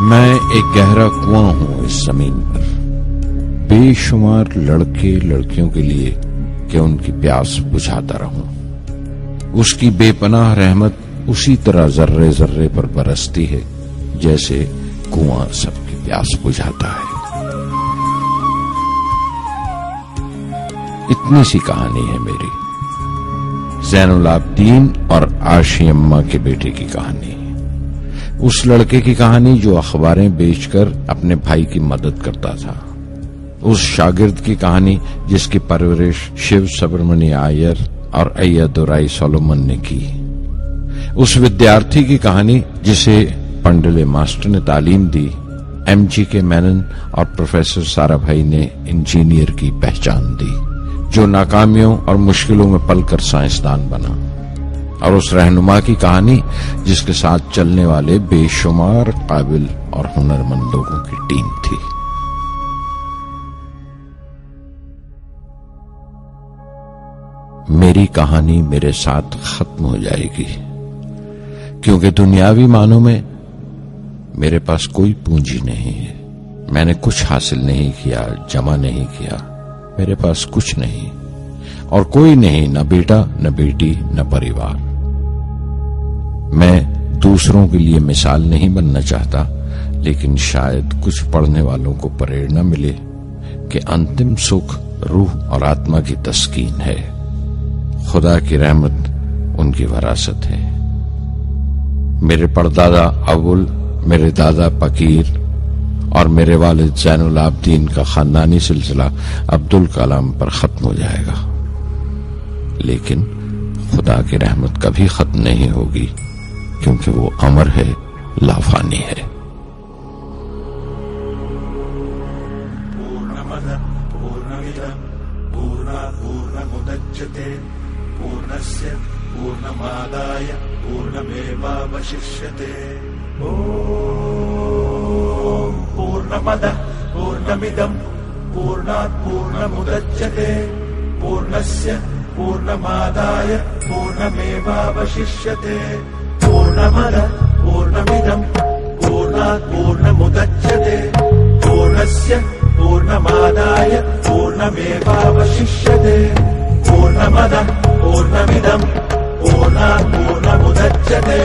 मैं एक गहरा कुआं हूं इस जमीन पर, बेशुमार लड़के लड़कियों के लिए कि उनकी प्यास बुझाता रहूं। उसकी बेपनाह रहमत उसी तरह जर्रे जर्रे पर बरसती है जैसे कुआं सबकी प्यास बुझाता है। इतनी सी कहानी है मेरी, ज़ैनुल आबदीन और आशी अम्मा के बेटे की कहानी। उस लड़के की कहानी जो अखबारें बेचकर अपने भाई की मदद करता था। उस शागिर्द की कहानी जिसकी परवरिश शिव सुब्रमण्य अय्यर और अय्यदुराई सोलोमन ने की। उस विद्यार्थी की कहानी जिसे पंडले मास्टर ने तालीम दी, MGK मेनन और प्रोफेसर साराभाई ने इंजीनियर की पहचान दी, जो नाकामियों और मुश्किलों में पलकर साइंसदान बना। और उस रहनुमा की कहानी जिसके साथ चलने वाले बेशुमार काबिल और हुनरमंद लोगों की टीम थी। मेरी कहानी मेरे साथ खत्म हो जाएगी, क्योंकि दुनियावी मानों में मेरे पास कोई पूंजी नहीं है। मैंने कुछ हासिल नहीं किया, जमा नहीं किया, मेरे पास कुछ नहीं और कोई नहीं, न बेटा न बेटी न परिवार। मैं दूसरों के लिए मिसाल नहीं बनना चाहता, लेकिन शायद कुछ पढ़ने वालों को प्रेरणा मिले कि अंतिम सुख रूह और आत्मा की तस्कीन है। खुदा की रहमत उनकी वरासत है। मेरे परदादा अबुल, मेरे दादा फकीर और मेरे वालिद ज़ैनुल आबदीन का खानदानी सिलसिला अब्दुल कलाम पर खत्म हो जाएगा, लेकिन खुदा की रहमत कभी खत्म नहीं होगी, क्योंकि वो अमर है, लाफानी है। पूर्णमदः पूर्णमिदं पूर्णात् पूर्णमुदच्यते पूर्णस्य पूर्णमादाय पूर्णमेवावशिष्यते। ॐ पूर्णमदः पूर्णमिदं पूर्णात् पूर्णमुदच्यते पूर्णस्य पूर्णमादाय पूर्णमेवावशिष्यते। पूर्णमदः पूर्णमिदं पूर्णात् पूर्णमुदच्यते पूर्णस्य पूर्णमादाय पूर्णमेवावशिष्यते। पूर्णमदः पूर्णमिदं पूर्णात् पूर्णमुदच्यते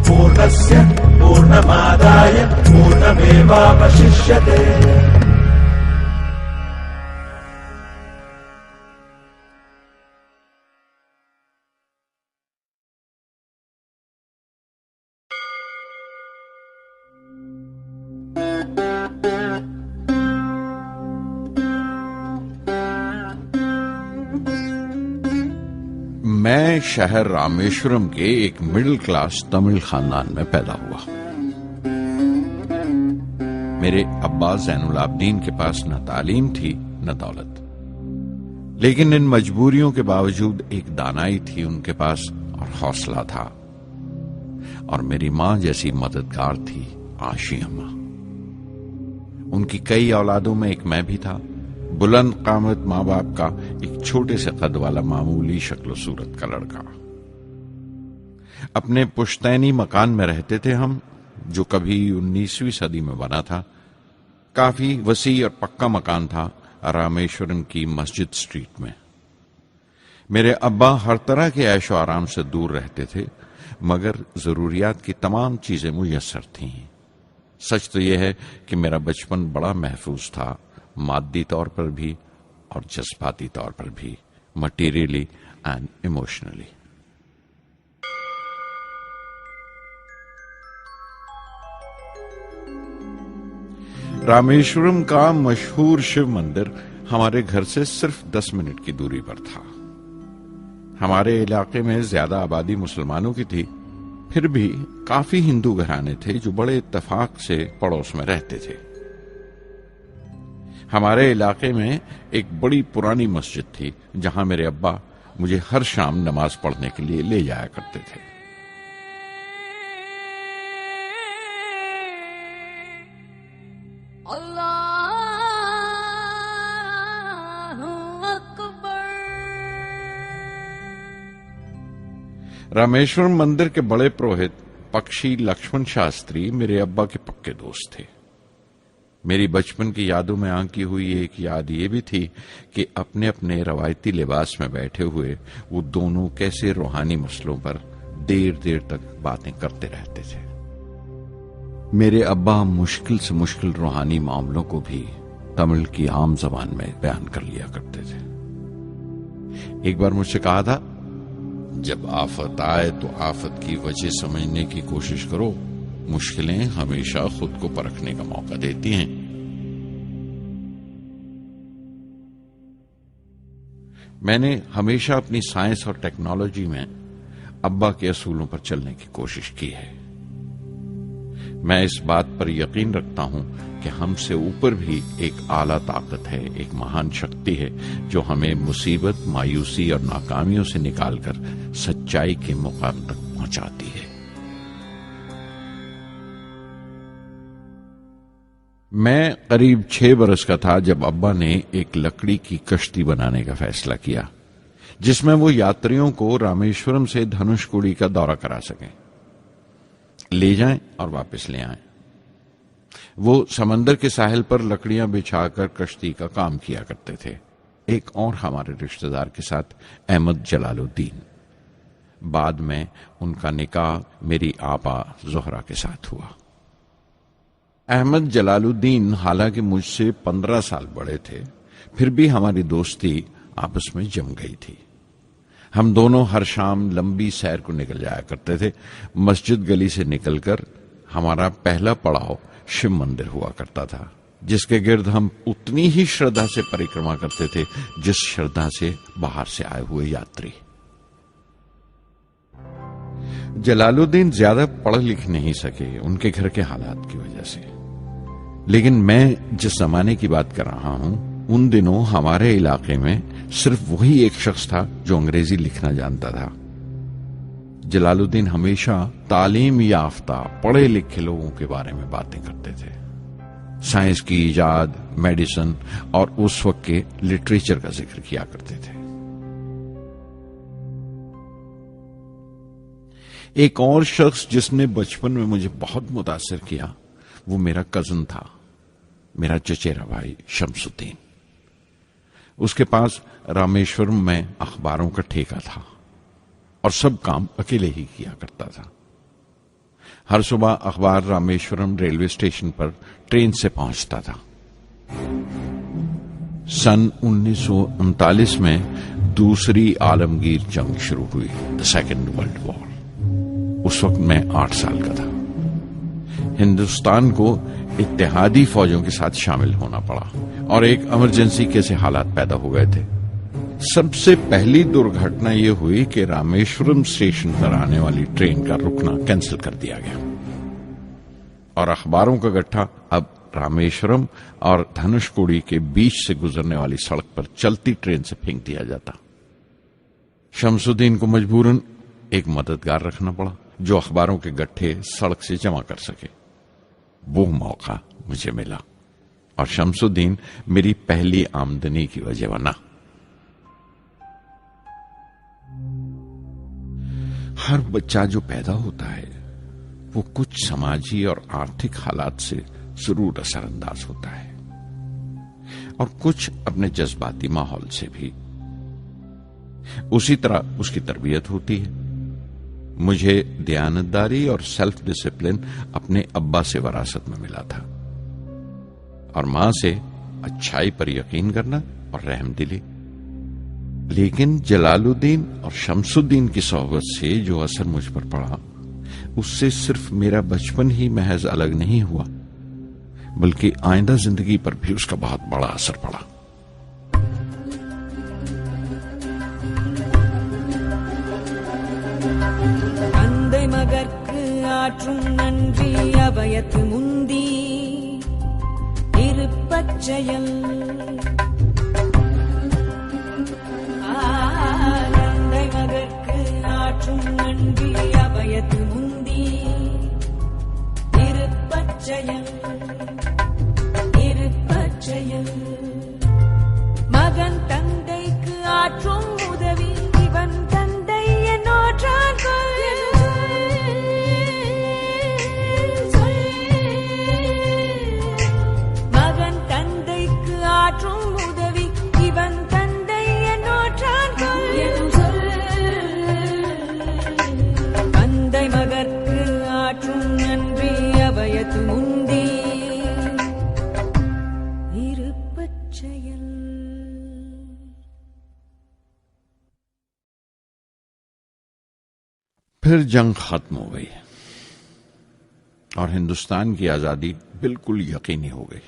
पूर्णस्य पूर्णमादाय पूर्णमेवावशिष्यते। मैं शहर रामेश्वरम के एक मिडिल क्लास तमिल खानदान में पैदा हुआ। मेरे अब्बा ज़ैनुल आबदीन के पास न तालीम थी न दौलत, लेकिन इन मजबूरियों के बावजूद एक दानाई थी उनके पास और हौसला था। और मेरी मां जैसी मददगार थी आशी अम्मा। उनकी कई औलादों में एक मैं भी था, बुलंद कामत माँ बाप का एक छोटे से कद वाला मामूली शक्ल सूरत का लड़का। अपने पुश्तैनी मकान में रहते थे हम, जो कभी 19वीं सदी में बना था। काफी वसी और पक्का मकान था रामेश्वरम की मस्जिद स्ट्रीट में। मेरे अब्बा हर तरह के ऐशो आराम से दूर रहते थे, मगर जरूरियात की तमाम चीजें मुयस्सर थीं। सच तो यह है कि मेरा बचपन बड़ा महफूज था, मादी तौर पर भी और जज्बाती तौर पर भी, मटीरियली एंड इमोशनली। रामेश्वरम का मशहूर शिव मंदिर हमारे घर से सिर्फ 10 मिनट की दूरी पर था। हमारे इलाके में ज्यादा आबादी मुसलमानों की थी, फिर भी काफी हिंदू घराने थे जो बड़े इत्तेफाक से पड़ोस में रहते थे। हमारे इलाके में एक बड़ी पुरानी मस्जिद थी, जहां मेरे अब्बा मुझे हर शाम नमाज पढ़ने के लिए ले जाया करते थे। रामेश्वरम मंदिर के बड़े पुरोहित पक्षी लक्ष्मण शास्त्री मेरे अब्बा के पक्के दोस्त थे। मेरी बचपन की यादों में आंकी हुई एक याद ये भी थी कि अपने अपने रवायती लिबास में बैठे हुए वो दोनों कैसे रूहानी मसलों पर देर देर तक बातें करते रहते थे। मेरे अब्बा मुश्किल से मुश्किल रूहानी मामलों को भी तमिल की आम जबान में बयान कर लिया करते थे। एक बार मुझसे कहा था, जब आफत आए तो आफत की वजह समझने की कोशिश करो, मुश्किलें हमेशा खुद को परखने का मौका देती हैं। मैंने हमेशा अपनी साइंस और टेक्नोलॉजी में अब्बा के असूलों पर चलने की कोशिश की है। मैं इस बात पर यकीन रखता हूं कि हमसे ऊपर भी एक आला ताकत है, एक महान शक्ति है जो हमें मुसीबत, मायूसी और नाकामियों से निकालकर सच्चाई के मुकाम तक पहुंचाती है। मैं करीब 6 बरस का था जब अब्बा ने एक लकड़ी की कश्ती बनाने का फैसला किया, जिसमें वो यात्रियों को रामेश्वरम से धनुषकोडी का दौरा करा सकें, ले जाएं और वापस ले आएं। वो समंदर के साहिल पर लकड़ियां बिछाकर कश्ती का काम किया करते थे, एक और हमारे रिश्तेदार के साथ, अहमद जलालुद्दीन। बाद में उनका निकाह मेरी आपा जोहरा के साथ हुआ। अहमद जलालुद्दीन हालांकि मुझसे 15 साल बड़े थे, फिर भी हमारी दोस्ती आपस में जम गई थी। हम दोनों हर शाम लंबी सैर को निकल जाया करते थे। मस्जिद गली से निकलकर हमारा पहला पड़ाव शिव मंदिर हुआ करता था, जिसके गिर्द हम उतनी ही श्रद्धा से परिक्रमा करते थे जिस श्रद्धा से बाहर से आए हुए यात्री। जलालुद्दीन ज्यादा पढ़ लिख नहीं सके उनके घर के हालात की वजह से, लेकिन मैं जिस जमाने की बात कर रहा हूं, उन दिनों हमारे इलाके में सिर्फ वही एक शख्स था जो अंग्रेजी लिखना जानता था। जलालुद्दीन हमेशा तालीम याफ्ता पढ़े लिखे लोगों के बारे में बातें करते थे, साइंस की इजाद, मेडिसिन और उस वक्त के लिटरेचर का जिक्र किया करते थे। एक और शख्स जिसने बचपन में मुझे बहुत मुतासिर किया वो मेरा कजन था, मेरा चचेरा भाई शमसुद्दीन। उसके पास रामेश्वरम में अखबारों का ठेका था और सब काम अकेले ही किया करता था। हर सुबह अखबार रामेश्वरम रेलवे स्टेशन पर ट्रेन से पहुंचता था। सन 1939 में दूसरी आलमगीर जंग शुरू हुई, द सेकेंड वर्ल्ड वॉर। उस वक्त मैं 8 साल का था। हिंदुस्तान को इत्तेहादी फौजों के साथ शामिल होना पड़ा और एक इमरजेंसी के हालात पैदा हो गए थे। सबसे पहली दुर्घटना यह हुई कि रामेश्वरम स्टेशन पर आने वाली ट्रेन का रुकना कैंसिल कर दिया गया और अखबारों का गट्ठा अब रामेश्वरम और धनुषकोडी के बीच से गुजरने वाली सड़क पर चलती ट्रेन से फेंक दिया जाता। शमसुद्दीन को मजबूरन एक मददगार रखना पड़ा जो अखबारों के गट्ठे सड़क से जमा कर सके। वो मौका मुझे मिला और शमसुद्दीन मेरी पहली आमदनी की वजह बना। हर बच्चा जो पैदा होता है वो कुछ समाजी और आर्थिक हालात से जरूर असरअंदाज होता है और कुछ अपने जज्बाती माहौल से भी। उसी तरह उसकी तरबियत होती है। मुझे दयानतदारी और सेल्फ डिसिप्लिन अपने अब्बा से विरासत में मिला था और मां से अच्छाई पर यकीन करना और रहमदिली। लेकिन जलालुद्दीन और शमसुद्दीन की सोहबत से जो असर मुझ पर पड़ा, उससे सिर्फ मेरा बचपन ही महज अलग नहीं हुआ, बल्कि आइंदा जिंदगी पर भी उसका बहुत बड़ा असर पड़ा। தந்தை மகற்கு ஆற்றும் நன்றி அபயத்து முந்தி இருப்பச்செயல். தந்தை மகற்கு ஆற்றும் நன்றி அபயத்து முந்தி இருப்பச்செயல். இருப்பச்செயல். மகன் தந்தைக்கு ஆற்றும் உதவி இவன் தந்தை என்னோற்றான் கொல். फिर जंग खत्म हो गई और हिंदुस्तान की आजादी बिल्कुल यकीनी हो गई।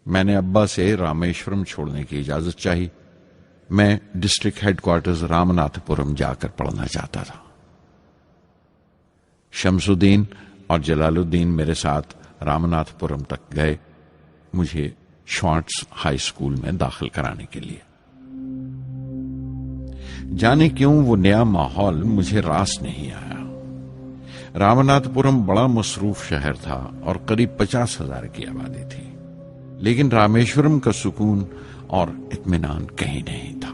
मैंने अब्बा से रामेश्वरम छोड़ने की इजाजत चाही। मैं डिस्ट्रिक्ट हेडक्वार्टर्स रामनाथपुरम जाकर पढ़ना चाहता था। शमसुद्दीन और जलालुद्दीन मेरे साथ रामनाथपुरम तक गए मुझे श्वार्ट्ज हाई स्कूल में दाखिल कराने के लिए। जाने क्यों वो नया माहौल मुझे रास नहीं आया। रामनाथपुरम बड़ा मसरूफ शहर था और करीब 50,000 की आबादी थी, लेकिन रामेश्वरम का सुकून और इत्मीनान कहीं नहीं था।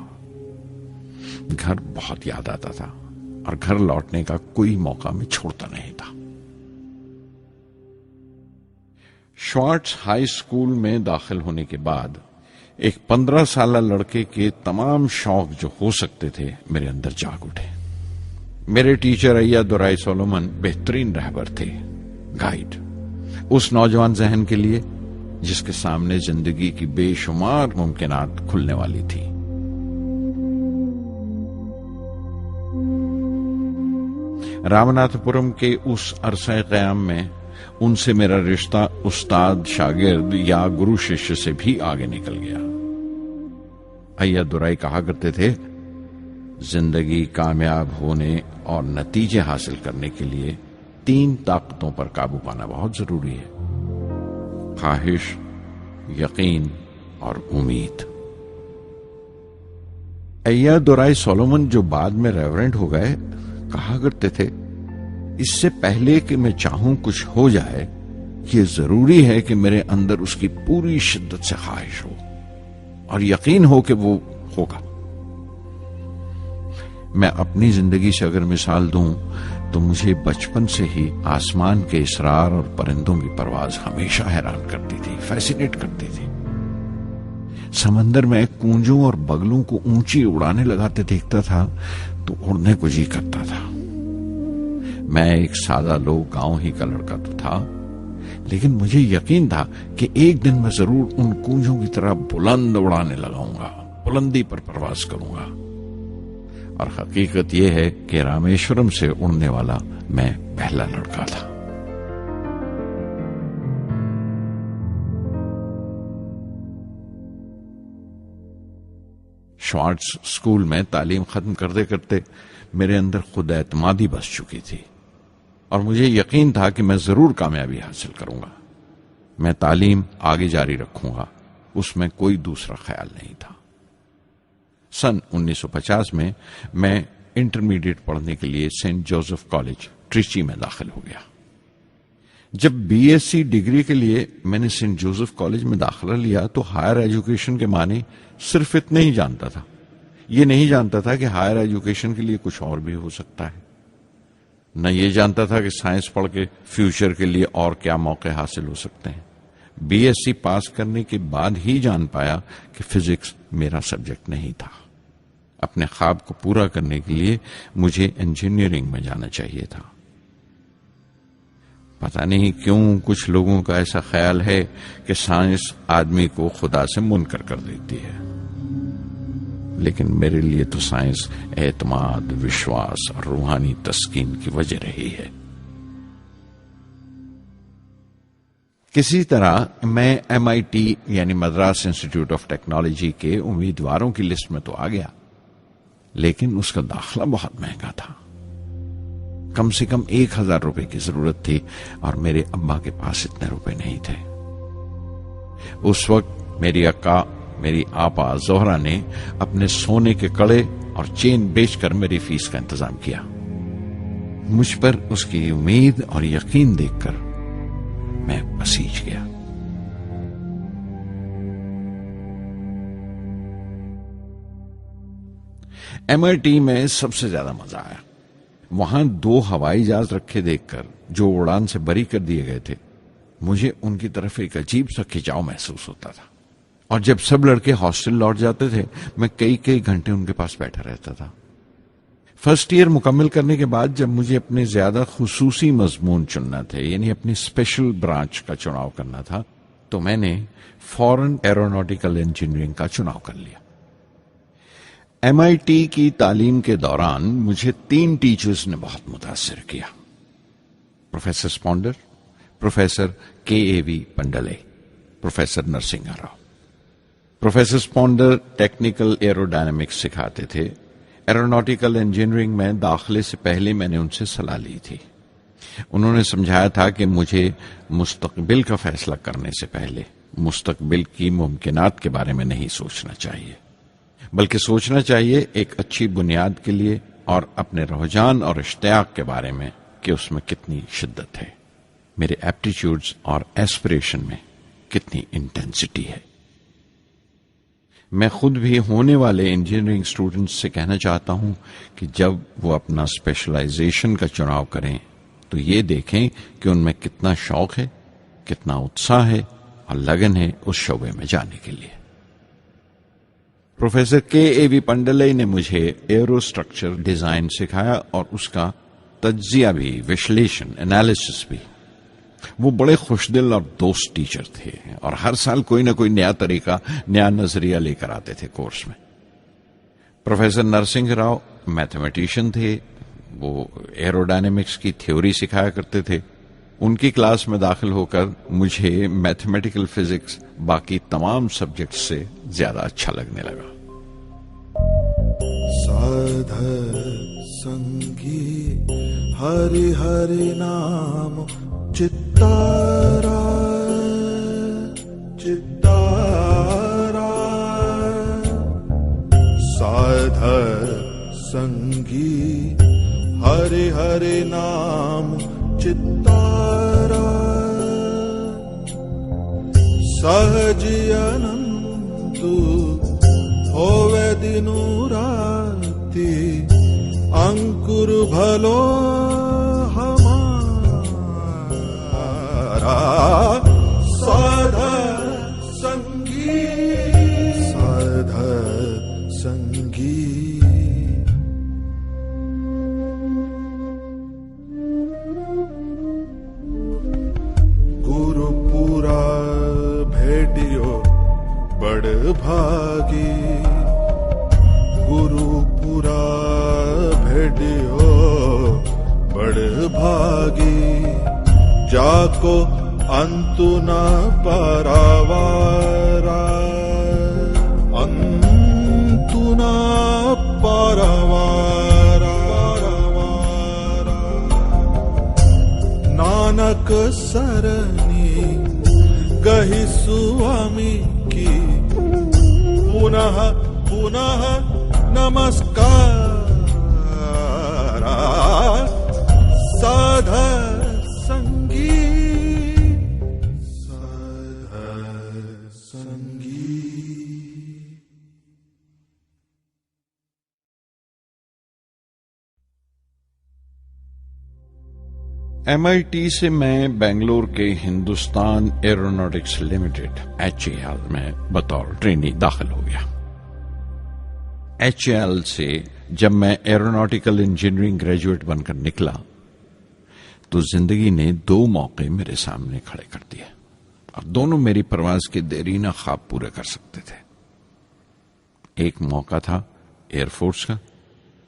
घर बहुत याद आता था और घर लौटने का कोई मौका मैं छोड़ता नहीं था। श्वार्ट्ज हाई स्कूल में दाखिल होने के बाद एक 15 साल लड़के के तमाम शौक जो हो सकते थे मेरे अंदर जाग उठे। मेरे टीचर अय्यादुराई सोलोमन बेहतरीन रहबर थे, गाइड, उस नौजवान जहन के लिए जिसके सामने जिंदगी की बेशुमार मुमकिनात खुलने वाली थी। रामनाथपुरम के उस अरसे क़याम में उनसे मेरा रिश्ता उस्ताद शागिर्द या गुरु शिष्य से भी आगे निकल गया। अय्यादुराई कहा करते थे, जिंदगी कामयाब होने और नतीजे हासिल करने के लिए 3 ताकतों पर काबू पाना बहुत जरूरी है: ख्वाहिश, यकीन और उम्मीद। अय्यादुराई सोलोमन, जो बाद में रेवरेंड हो गए, कहा करते थे, इससे पहले कि मैं चाहूं कुछ हो जाए, ये जरूरी है कि मेरे अंदर उसकी पूरी शिद्दत से ख्वाहिश हो और यकीन हो कि वो होगा। मैं अपनी जिंदगी से अगर मिसाल दूं तो मुझे बचपन से ही आसमान के इसरार और परिंदों की परवाज हमेशा हैरान करती थी, फैसिनेट करती थी। समंदर में कूंजों और बगलों को ऊंची उड़ाने लगाते देखता था तो उड़ने को जी करता था। मैं एक सादा लोग गांव ही का लड़का तो था, लेकिन मुझे यकीन था कि एक दिन मैं जरूर उन कूंजों की तरह बुलंद उड़ाने लगाऊंगा, बुलंदी पर प्रवास करूंगा। और हकीकत यह है कि रामेश्वरम से उड़ने वाला मैं पहला लड़का था। श्वार्ट्ज स्कूल में तालीम खत्म करते करते मेरे अंदर खुद एतमादी बस चुकी थी और मुझे यकीन था कि मैं जरूर कामयाबी हासिल करूंगा। मैं तालीम आगे जारी रखूंगा, उसमें कोई दूसरा ख्याल नहीं था। सन 1950 में मैं इंटरमीडिएट पढ़ने के लिए सेंट जोसेफ कॉलेज ट्रिची में दाखिल हो गया। जब बीएससी डिग्री के लिए मैंने सेंट जोसेफ कॉलेज में दाखिला लिया तो हायर एजुकेशन के माने सिर्फ इतने ही जानता था। ये नहीं जानता था कि हायर एजुकेशन के लिए कुछ और भी हो सकता है। न ये जानता था कि साइंस पढ़ के फ्यूचर के लिए और क्या मौके हासिल हो सकते हैं। बीएससी पास करने के बाद ही जान पाया कि फिजिक्स मेरा सब्जेक्ट नहीं था। अपने ख्वाब को पूरा करने के लिए मुझे इंजीनियरिंग में जाना चाहिए था। पता नहीं क्यों कुछ लोगों का ऐसा ख्याल है कि साइंस आदमी को खुदा से मुनकर कर देती है, लेकिन मेरे लिए तो साइंस एतमाद, विश्वास और रूहानी तस्कीन की वजह रही है। किसी तरह मैं MIT यानी मद्रास इंस्टीट्यूट ऑफ टेक्नोलॉजी के उम्मीदवारों की लिस्ट में तो आ गया, लेकिन उसका दाखिला बहुत महंगा था। कम से कम 1,000 रुपए की जरूरत थी और मेरे अब्बा के पास इतने रुपए नहीं थे। उस वक्त मेरी अक्का, मेरी आपा जोहरा ने अपने सोने के कड़े और चेन बेचकर मेरी फीस का इंतजाम किया। मुझ पर उसकी उम्मीद और यकीन देखकर मैं पसीज गया। MIT में सबसे ज्यादा मजा आया। वहां 2 हवाई जहाज रखे देखकर जो उड़ान से बरी कर दिए गए थे, मुझे उनकी तरफ एक अजीब सा खिंचाव महसूस होता था। और जब सब लड़के हॉस्टल लौट जाते थे, मैं कई कई घंटे उनके पास बैठा रहता था। फर्स्ट ईयर मुकम्मल करने के बाद जब मुझे अपने ज्यादा खुसूसी मजमून चुनना थे, यानी अपनी स्पेशल ब्रांच का चुनाव करना था, तो मैंने फॉरेन एरोनॉटिकल इंजीनियरिंग का चुनाव कर लिया। MIT की तालीम के दौरान मुझे 3 टीचर्स ने बहुत मुतासिर किया। प्रोफेसर स्पॉन्डर, प्रोफेसर KAV पंडले, professor Narasimha Rao. Professor Spondar technical aerodynamics सिखाते थे। एरोनॉटिकल इंजीनियरिंग में दाखिले से पहले मैंने उनसे सलाह ली थी। उन्होंने समझाया था कि मुझे मुस्तकबिल का फैसला करने से पहले मुस्तकबिल की मुमकिनात के बारे में नहीं सोचना चाहिए, बल्कि सोचना चाहिए एक अच्छी बुनियाद के लिए और अपने रुझान और इश्तियाक के बारे में कि उसमें कितनी शिद्दत है, मेरे एप्टीट्यूड्स और एस्पिरेशन में कितनी इंटेंसिटी है। मैं खुद भी होने वाले इंजीनियरिंग स्टूडेंट्स से कहना चाहता हूं कि जब वो अपना स्पेशलाइजेशन का चुनाव करें तो ये देखें कि उनमें कितना शौक है, कितना उत्साह है और लगन है उस शोबे में जाने के लिए। प्रोफेसर KAV पंडले ने मुझे एरोस्ट्रक्चर डिजाइन सिखाया और उसका तज्जिया भी, विश्लेषण, एनालिसिस भी। वो बड़े खुशदिल और दोस्त टीचर थे और हर साल कोई ना कोई नया तरीका, नया नजरिया लेकर आते थे कोर्स में। प्रोफेसर नरसिंह राव मैथमेटिशियन थे। वो एरोडायनेमिक्स की थ्योरी सिखाया करते थे। उनकी क्लास में दाखिल होकर मुझे मैथमेटिकल फिजिक्स बाकी तमाम सब्जेक्ट से ज्यादा अच्छा लगने लगा। साध संगी हरि हरि नाम चित्तारा चित्तारा साध संगी हरि हरि नाम चित्तारा सहज अनंतु होवे दिनु राति अंकुर भलो हमारा साध संगी साध संगी। गुरुपुरा भेटियो बड़ भागी गुरुपुरा भेटियो बड़ भागी जाको अंतु न पारावारा अंतु न पारावारा नानक सरनी गही स्वामी की पुनः पुनः नमस्कार साध संगी साध संगी। MIT से मैं बेंगलोर के हिंदुस्तान एरोनॉटिक्स लिमिटेड HAL में बतौर ट्रेनी दाखिल हो गया। HAL से जब मैं एरोनॉटिकल इंजीनियरिंग ग्रेजुएट बनकर निकला तो जिंदगी ने 2 मौके मेरे सामने खड़े कर दिए और दोनों मेरी परवाज के देरीना ख्वाब पूरे कर सकते थे। एक मौका था एयरफोर्स का,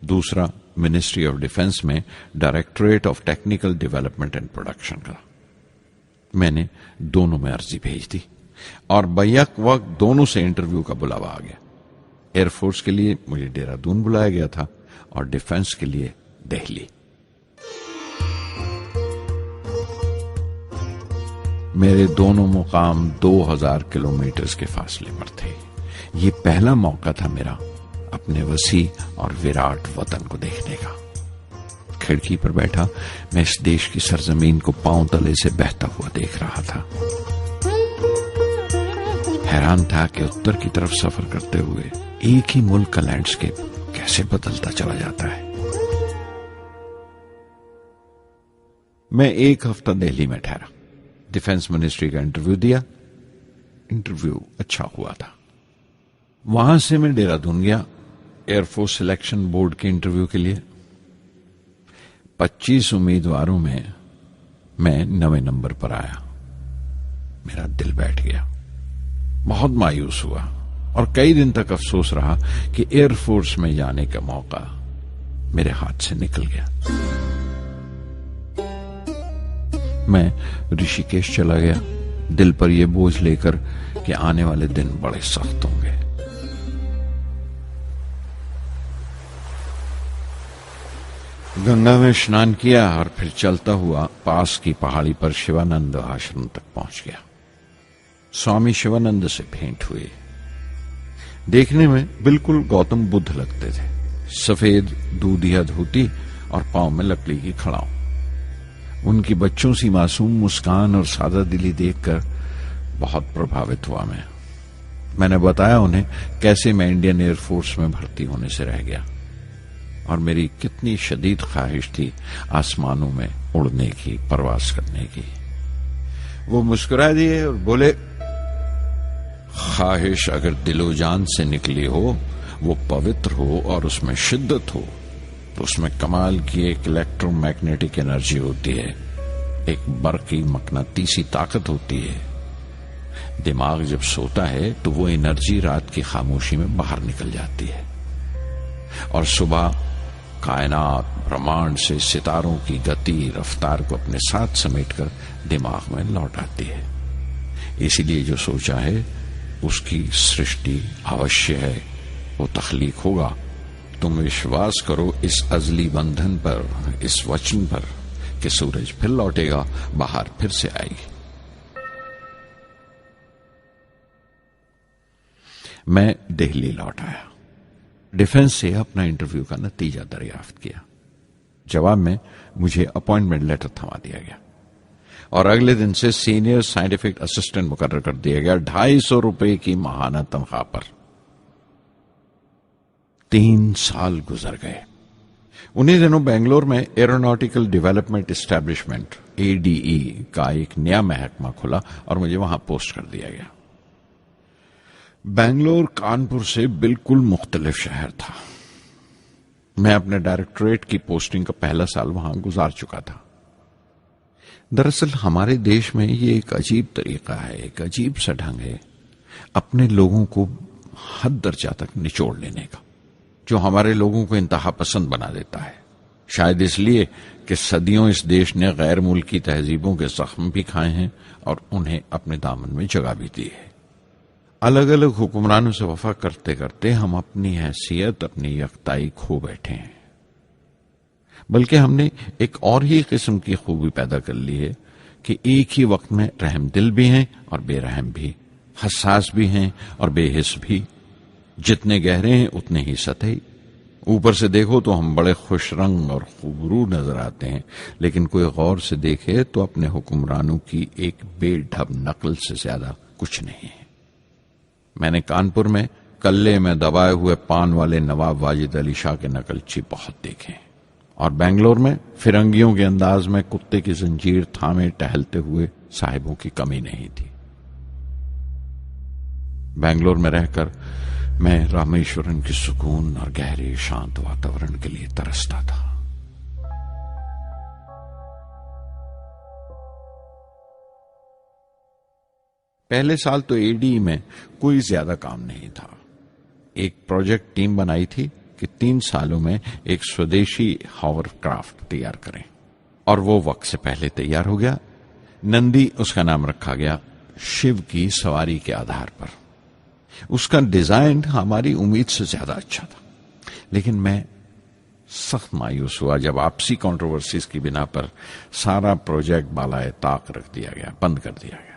दूसरा मिनिस्ट्री ऑफ डिफेंस में directorate of technical development and production का। मैंने दोनों में अर्जी भेज दी और बैक वक्त दोनों से इंटरव्यू का बुलावा आ गया। एयरफोर्स के लिए मुझे देहरादून बुलाया गया था और डिफेंस के लिए दिल्ली। मेरे दोनों मुकाम 2000 किलोमीटर के फासले पर थे। ये पहला मौका था मेरा अपने वसी और विराट वतन को देखने का। खिड़की पर बैठा मैं इस देश की सरजमीन को पांव तले से बहता हुआ देख रहा था। हैरान था कि उत्तर की तरफ सफर करते हुए एक ही मुल्क का लैंडस्केप कैसे बदलता चला जाता है। मैं 1 हफ्ता दिल्ली में ठहरा, डिफेंस मिनिस्ट्री का इंटरव्यू दिया। इंटरव्यू अच्छा हुआ था। वहां से मैं देहरादून गया एयरफोर्स सिलेक्शन बोर्ड के इंटरव्यू के लिए। 25 उम्मीदवारों में मैं 9वें नंबर पर आया। मेरा दिल बैठ गया, बहुत मायूस हुआ और कई दिन तक अफसोस रहा कि एयरफोर्स में जाने का मौका मेरे हाथ से निकल गया। मैं ऋषिकेश चला गया, दिल पर यह बोझ लेकर कि आने वाले दिन बड़े सख्त होंगे। गंगा में स्नान किया और फिर चलता हुआ पास की पहाड़ी पर शिवानंद आश्रम तक पहुंच गया। स्वामी शिवानंद से भेंट हुई। देखने में बिल्कुल गौतम बुद्ध लगते थे, सफेद दूधिया धोती और पांव में लकड़ी की खड़ाऊ। उनकी बच्चों सी मासूम मुस्कान और सादा दिली देखकर बहुत प्रभावित हुआ मैंने बताया उन्हें कैसे मैं इंडियन एयरफोर्स में भर्ती होने से रह गया और मेरी कितनी शदीद ख्वाहिश थी आसमानों में उड़ने की, परवास करने की। वो मुस्कुरा दिए और बोले, ख्वाहिश अगर दिलो जान से निकली हो, वो पवित्र हो और उसमें शिद्दत हो, तो उसमें कमाल की एक इलेक्ट्रोमैग्नेटिक एनर्जी होती है, एक बरकी मकनातीसी ताकत होती है। दिमाग जब सोता है तो वो एनर्जी रात की खामोशी में बाहर निकल जाती है और सुबह कायनात ब्रह्मांड से सितारों की गति रफ्तार को अपने साथ समेटकर दिमाग में लौट आती है। इसीलिए जो सोचा है उसकी सृष्टि अवश्य है, वो तख्लीक होगा। तुम विश्वास करो इस अजली बंधन पर, इस वचन पर कि सूरज फिर लौटेगा, बाहर फिर से आएगी। मैं दिल्ली लौट आया, डिफेंस से अपना इंटरव्यू का नतीजा दरियाफ्त किया। जवाब में मुझे अपॉइंटमेंट लेटर थमा दिया गया और अगले दिन से सीनियर साइंटिफिक असिस्टेंट मुकर्रर कर दिया गया, 250 रुपए की माहाना तनख्वाह पर। 3 साल गुजर गए। उन्हीं दिनों बेंगलोर में एरोनॉटिकल डेवलपमेंट एस्टेब्लिशमेंट ADE का एक नया महकमा खुला और मुझे वहां पोस्ट कर दिया गया। बेंगलोर कानपुर से बिल्कुल मुख्तलिफ शहर था। मैं अपने डायरेक्टोरेट की पोस्टिंग का पहला साल वहां गुजार चुका था। दरअसल हमारे देश में ये एक अजीब तरीका है, एक अजीब सा ढंग है अपने लोगों को हद दर्जा तक निचोड़ लेने का, जो हमारे लोगों को इंतहा पसंद बना देता है। शायद इसलिए कि सदियों इस देश ने गैर मुल्की तहजीबों के जख्म भी खाए हैं और उन्हें अपने दामन में जगह भी दी है। अलग अलग हुक्मरानों से वफा करते करते हम अपनी हैसियत, अपनी यकताई खो बैठे हैं। बल्कि हमने एक और ही किस्म की खूबी पैदा कर ली है कि एक ही वक्त में रहम दिल भी हैं और बेरहम भी, हसास भी हैं और बेहिस भी। जितने गहरे हैं उतने ही सतही। ऊपर से देखो तो हम बड़े खुश रंग और खूबरू नजर आते हैं, लेकिन कोई गौर से देखे तो अपने हुक्मरानों की एक बेढब नकल से ज्यादा कुछ नहीं है। मैंने कानपुर में कल्ले में दबाए हुए पान वाले नवाब वाजिद अली शाह के नकलची बहुत देखे और बेंगलोर में फिरंगियों के अंदाज में कुत्ते की जंजीर थामे टहलते हुए साहिबों की कमी नहीं थी। बेंगलोर में रहकर मैं रामेश्वरम की सुकून और गहरे शांत वातावरण के लिए तरसता था। पहले साल तो ADE में कोई ज्यादा काम नहीं था। एक प्रोजेक्ट टीम बनाई थी कि 3 सालों में एक स्वदेशी हॉवरक्राफ्ट तैयार करें और वो वक्त से पहले तैयार हो गया। नंदी उसका नाम रखा गया, शिव की सवारी के आधार पर। उसका डिजाइन हमारी उम्मीद से ज्यादा अच्छा था, लेकिन मैं सख्त मायूस हुआ जब आपसी कंट्रोवर्सीज की बिना पर सारा प्रोजेक्ट बालाए ताक रख दिया गया, बंद कर दिया गया।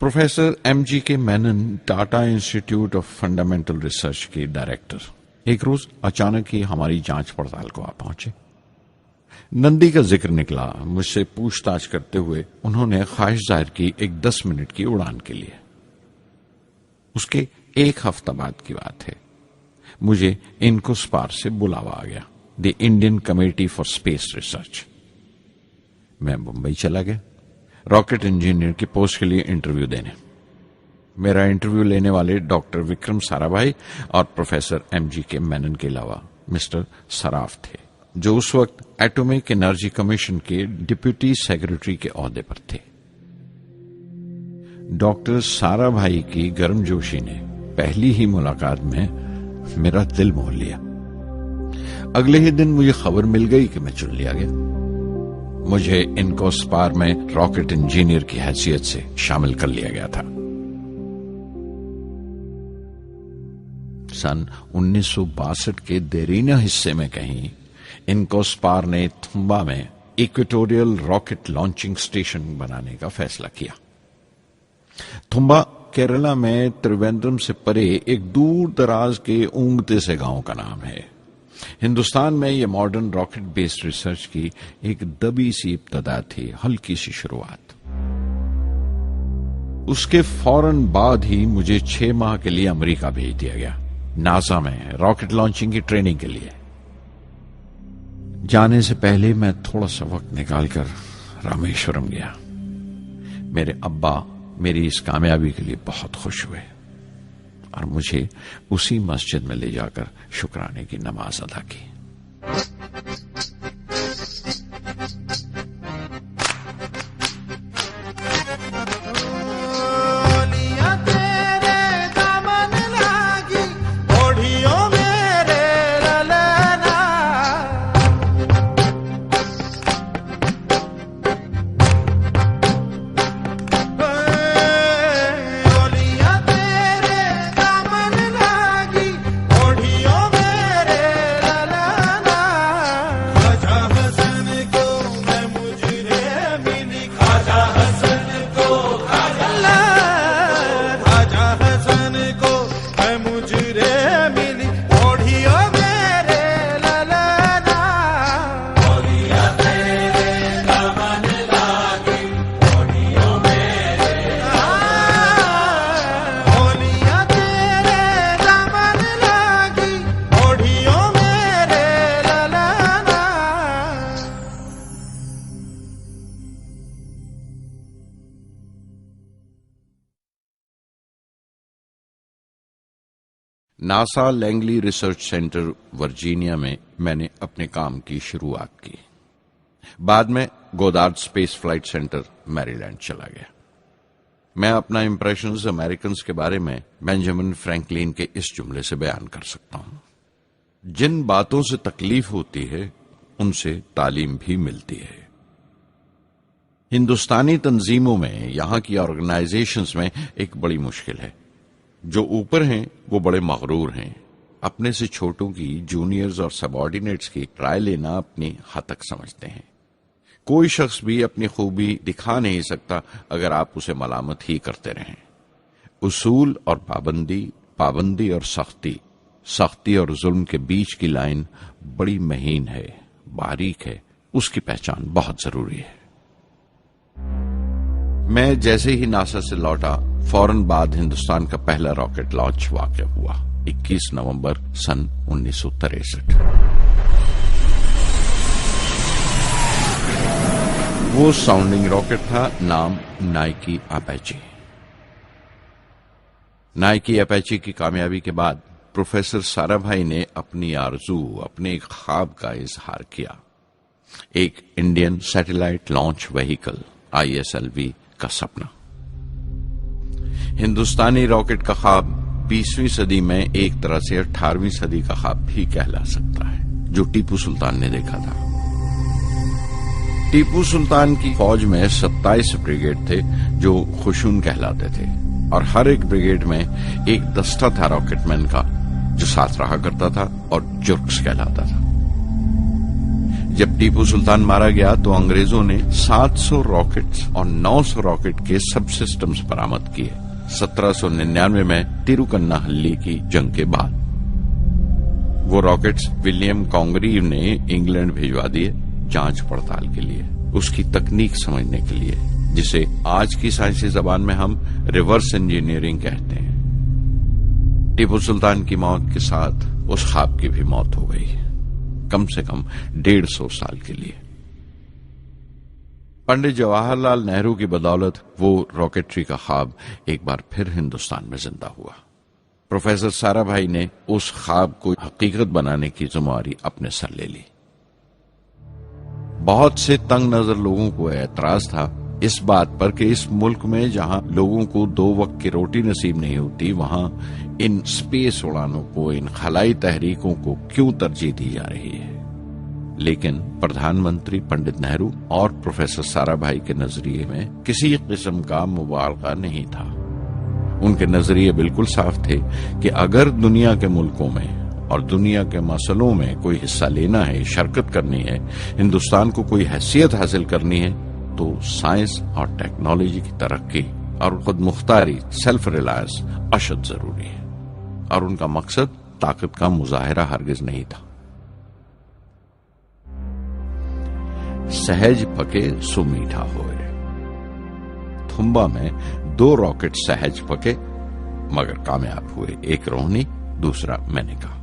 Professor MG Menon, Tata institute of fundamental research के डायरेक्टर, एक रोज अचानक ही हमारी जांच पड़ताल को आ पहुंचे। नंदी का जिक्र निकला। मुझसे पूछताछ करते हुए उन्होंने ख्वाहिश जाहिर की एक 10 मिनट की उड़ान के लिए। उसके 1 हफ्ता बाद की बात है, मुझे इनकोस्पार से बुलावा आ गया, the Indian committee for space research. मैं मुंबई चला गया रॉकेट इंजीनियर की पोस्ट के लिए इंटरव्यू देने। मेरा इंटरव्यू लेने वाले डॉक्टर विक्रम साराभाई और प्रोफेसर MG मेनन के अलावा मिस्टर सराफ थे, जो उस वक्त एटॉमिक एनर्जी कमीशन के डिप्यूटी सेक्रेटरी के ओहदे पर थे। डॉक्टर साराभाई की गर्मजोशी ने पहली ही मुलाकात में मेरा दिल मोह लिया। अगले ही दिन मुझे खबर मिल गई कि मैं चुन लिया गया। मुझे इनकोस्पार में रॉकेट इंजीनियर की हैसियत से शामिल कर लिया गया था। सन 1962 के देरीना हिस्से में कहीं इनकोस्पार ने थुम्बा में इक्वेटोरियल रॉकेट लॉन्चिंग स्टेशन बनाने का फैसला किया। थुम्बा केरला में त्रिवेंद्रम से परे एक दूर दराज के ऊंगते से गांव का नाम है। हिंदुस्तान में यह मॉडर्न रॉकेट बेस्ड रिसर्च की एक दबी सी इब्तदा थी, हल्की सी शुरुआत। उसके फौरन बाद ही मुझे 6 माह के लिए अमेरिका भेज दिया गया, नासा में रॉकेट लॉन्चिंग की ट्रेनिंग के लिए। जाने से पहले मैं थोड़ा सा वक्त निकालकर रामेश्वरम गया। मेरे अब्बा मेरी इस कामयाबी के लिए बहुत खुश हुए और मुझे उसी मस्जिद में ले जाकर शुक्राने की नमाज अदा की। NASA Langley research centre Virginia में मैंने अपने काम की शुरुआत की। बाद में Goddard space flight centre Maryland चला गया। मैं अपना इंप्रेशंस अमेरिकन्स के बारे में बेंजामिन फ्रैंकलिन के इस जुमले से बयान कर सकता हूं, जिन बातों से तकलीफ होती है उनसे तालीम भी मिलती है। हिंदुस्तानी तंजीमों में, यहां की ऑर्गेनाइजेशंस में एक बड़ी मुश्किल है। जो ऊपर हैं वो बड़े मगरूर हैं, अपने से छोटों की, जूनियर्स और सबऑर्डिनेट्स की राय लेना अपनी हतक समझते हैं। कोई शख्स भी अपनी खूबी दिखा नहीं सकता अगर आप उसे मलामत ही करते रहें। उसूल और पाबंदी, पाबंदी और सख्ती, सख्ती और जुल्म के बीच की लाइन बड़ी महीन है, बारीक है, उसकी पहचान बहुत जरूरी है। मैं जैसे ही नासा से लौटा, फौरन बाद हिंदुस्तान का पहला रॉकेट लॉन्च वाक़या हुआ, 21 नवंबर सन 1963। वो साउंडिंग रॉकेट था, नाम नाइकी अपेची। नाइकी अपेची की कामयाबी के बाद प्रोफेसर साराभाई ने अपनी आरजू, अपने एक ख्वाब का इजहार किया, एक Indian satellite launch vehicle ISLV का सपना। हिंदुस्तानी रॉकेट का ख्वाब 20वीं सदी में एक तरह से 18वीं सदी का ख्वाब भी कहला सकता है, जो टीपू सुल्तान ने देखा था। टीपू सुल्तान की फौज में 27 ब्रिगेड थे जो खुशून कहलाते थे, और हर एक ब्रिगेड में एक दस्ता था रॉकेटमैन का जो साथ रहा करता था और जुर्क्स कहलाता था। जब टीपू सुल्तान मारा गया तो अंग्रेजों ने 700 रॉकेट्स और 900 रॉकेट के सब सिस्टम्स बरामद किए 1799 में तिरुकन्नाहल्ली की जंग के बाद। वो रॉकेट्स विलियम कॉन्गरीव ने इंग्लैंड भिजवा दिए जांच पड़ताल के लिए, उसकी तकनीक समझने के लिए, जिसे आज की साइंसी जबान में हम रिवर्स इंजीनियरिंग कहते हैं। टीपू सुल्तान की मौत के साथ उस ख्वाब की भी मौत हो गई, कम से कम 150 साल के लिए। पंडित जवाहरलाल नेहरू की बदौलत वो रॉकेटरी का ख्वाब एक बार फिर हिंदुस्तान में जिंदा हुआ। प्रोफेसर साराभाई ने उस ख्वाब को हकीकत बनाने की जिम्मेदारी अपने सर ले ली। बहुत से तंग नजर लोगों को एतराज था इस बात पर कि इस मुल्क में जहां लोगों को 2 वक्त की रोटी नसीब नहीं होती, वहां इन स्पेस उड़ानों को, इन खलाई तहरीकों को क्यों तरजीह दी जा रही है। लेकिन प्रधानमंत्री पंडित नेहरू और प्रोफेसर साराभाई के नजरिए में किसी किस्म का मुबालगा नहीं था। उनके नजरिए बिल्कुल साफ थे कि अगर दुनिया के मुल्कों में और दुनिया के मसलों में कोई हिस्सा लेना है, शिरकत करनी है, हिंदुस्तान को कोई हैसियत हासिल करनी है, तो साइंस और टेक्नोलॉजी की तरक्की और खुद मुख्तारी, सेल्फ रिलायंस अशद जरूरी है। और उनका मकसद ताकत का मुजाहिरा हरगिज नहीं था। सहज पके सो मीठा होए। थुम्बा में 2 रॉकेट सहज पके मगर कामयाब हुए, एक रोहिणी, दूसरा मेनका।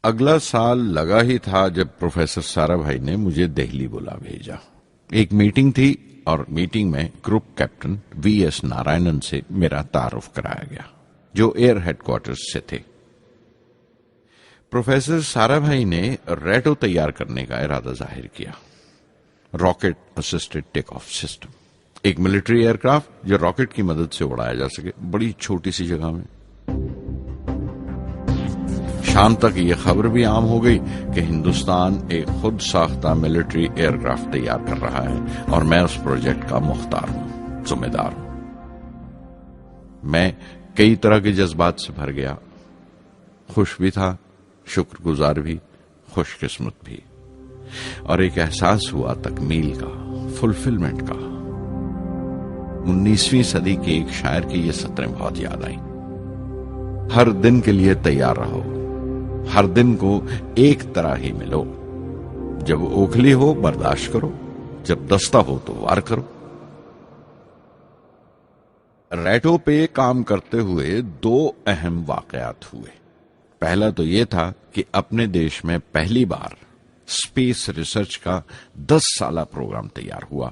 अगला साल लगा ही था जब प्रोफेसर साराभाई ने मुझे दिल्ली बुला भेजा। एक मीटिंग थी और मीटिंग में ग्रुप कैप्टन वीएस नारायणन से मेरा तारुफ कराया गया, जो एयर हेडक्वार्टर्स से थे। प्रोफेसर साराभाई ने रेटो तैयार करने का इरादा जाहिर किया, rocket assisted take off system, एक मिलिट्री एयरक्राफ्ट जो रॉकेट की मदद से उड़ाया जा सके बड़ी छोटी सी जगह में। शाम तक यह खबर भी आम हो गई कि हिंदुस्तान एक खुद साख्ता मिलिट्री एयरक्राफ्ट तैयार कर रहा है और मैं उस प्रोजेक्ट का मुख्तार हूं, जिम्मेदार हूं। मैं कई तरह के जज्बात से भर गया, खुश भी था, शुक्रगुजार भी, खुशकिस्मत भी, और एक एहसास हुआ तकमील का, फुलफिलमेंट का। 19वीं सदी के एक शायर की ये सतरें बहुत याद आई। हर दिन के लिए तैयार रहो, हर दिन को एक तरह ही मिलो। जब ओखली हो बर्दाश्त करो, जब दस्ता हो तो वार करो। रेटो पे काम करते हुए 2 अहम वाकयात हुए। पहला तो यह था कि अपने देश में पहली बार स्पेस रिसर्च का 10 साला प्रोग्राम तैयार हुआ,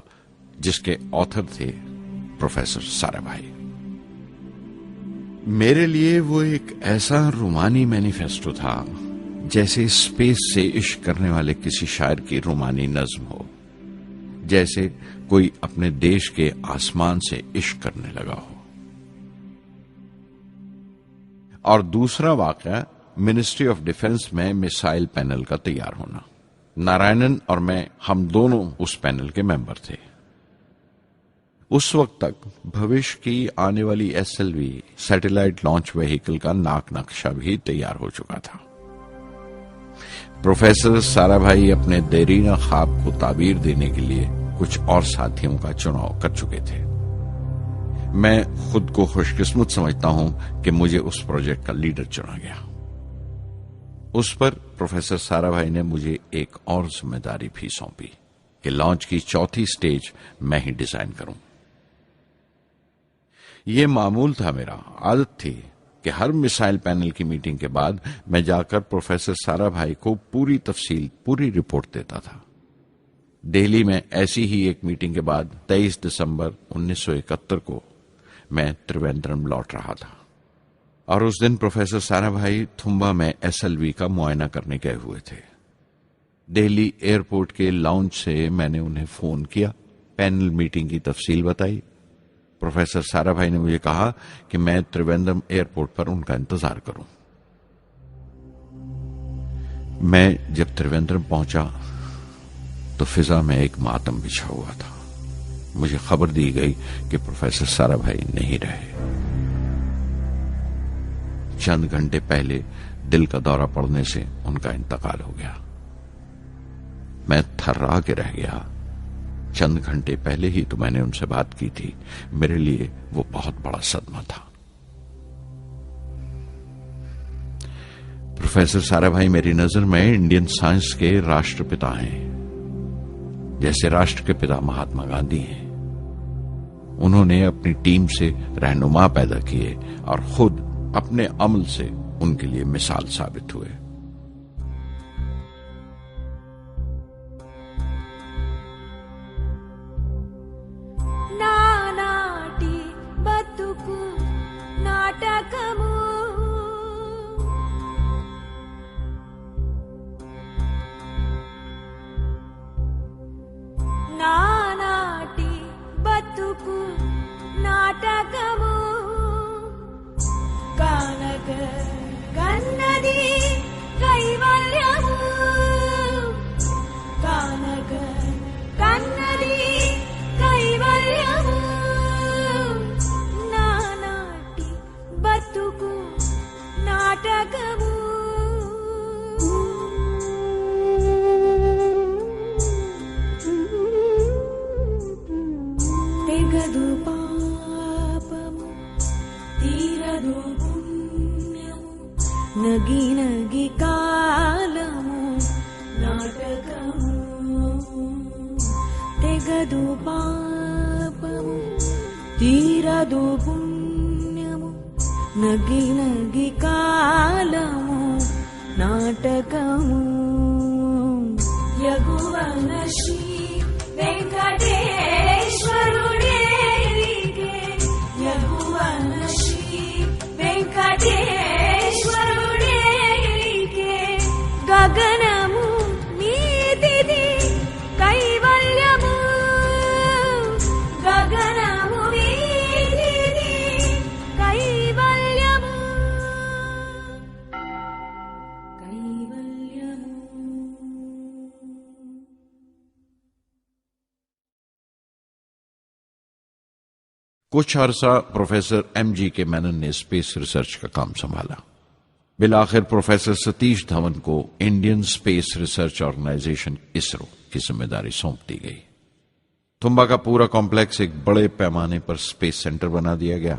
जिसके ऑथर थे प्रोफेसर साराभाई। मेरे लिए वो एक ऐसा रूमानी मैनिफेस्टो था जैसे स्पेस से इश्क करने वाले किसी शायर की रूमानी नज्म हो, जैसे कोई अपने देश के आसमान से इश्क करने लगा हो। और दूसरा वाकया मिनिस्ट्री ऑफ डिफेंस में मिसाइल पैनल का तैयार होना। नारायणन और मैं, हम दोनों उस पैनल के मेंबर थे। उस वक्त तक भविष्य की आने वाली SLV सैटेलाइट लॉन्च व्हीकल का नाक नक्शा भी तैयार हो चुका था। प्रोफेसर साराभाई अपने देरीना ख्वाब को ताबीर देने के लिए कुछ और साथियों का चुनाव कर चुके थे। मैं खुद को खुशकिस्मत समझता हूं कि मुझे उस प्रोजेक्ट का लीडर चुना गया। उस पर प्रोफेसर साराभाई ने मुझे एक और जिम्मेदारी भी सौंपी कि लॉन्च की 4थी स्टेज मैं ही डिजाइन करूं। यह मामूल था, मेरा आदत थी कि हर मिसाइल पैनल की मीटिंग के बाद मैं जाकर प्रोफेसर साराभाई को पूरी तफसील, पूरी रिपोर्ट देता था। दिल्ली में ऐसी ही एक मीटिंग के बाद 23 दिसंबर 1971 को मैं त्रिवेंद्रम लौट रहा था और उस दिन प्रोफेसर साराभाई थुम्बा में SLV का मुआयना करने गए हुए थे। दिल्ली एयरपोर्ट के लाउंज से मैंने उन्हें फोन किया, पैनल मीटिंग की तफसील बताई। प्रोफेसर साराभाई ने मुझे कहा कि मैं त्रिवेंद्रम एयरपोर्ट पर उनका इंतजार करूं। मैं जब त्रिवेंद्रम पहुंचा तो फिजा में एक मातम बिछा हुआ था। मुझे खबर दी गई कि प्रोफेसर साराभाई नहीं रहे। चंद घंटे पहले दिल का दौरा पड़ने से उनका इंतकाल हो गया। मैं थर्रा के रह गया। चंद घंटे पहले ही तो मैंने उनसे बात की थी। मेरे लिए वो बहुत बड़ा सदमा था। प्रोफेसर साराभाई मेरी नजर में इंडियन साइंस के राष्ट्रपिता हैं, जैसे राष्ट्र के पिता महात्मा गांधी हैं। उन्होंने अपनी टीम से रहनुमा पैदा किए और खुद अपने अमल से उनके लिए मिसाल साबित हुए। నానాటి బతుకు నాటకము నాటకము కానక కన్నది కైవల్యము కానక కన్నది కైవల్యము నానాటి బతుకు నాటకము తెగదు పాపము తీరదు పుణ్యము నగి నగి కాలము నాటకము తెగదు పాపము తీరదు పుణ్యము నగి నగి కాలము నాటకము యగువన శ్రీ వెంకటేశ్వరుడేకే యగువన శ్రీ వెంకటేశ్వరుడేకే గగనము నీతిది కైవల్యము గగనము నీతిది కైవల్యము కైవల్యము कुछ अरसा प्रोफेसर एमजी के मेनन ने स्पेस रिसर्च का काम संभाला। बिलाखिर प्रोफेसर सतीश धवन को Indian space research organisation ISRO की जिम्मेदारी सौंप दी गई। तुम्बा का पूरा कॉम्प्लेक्स एक बड़े पैमाने पर स्पेस सेंटर बना दिया गया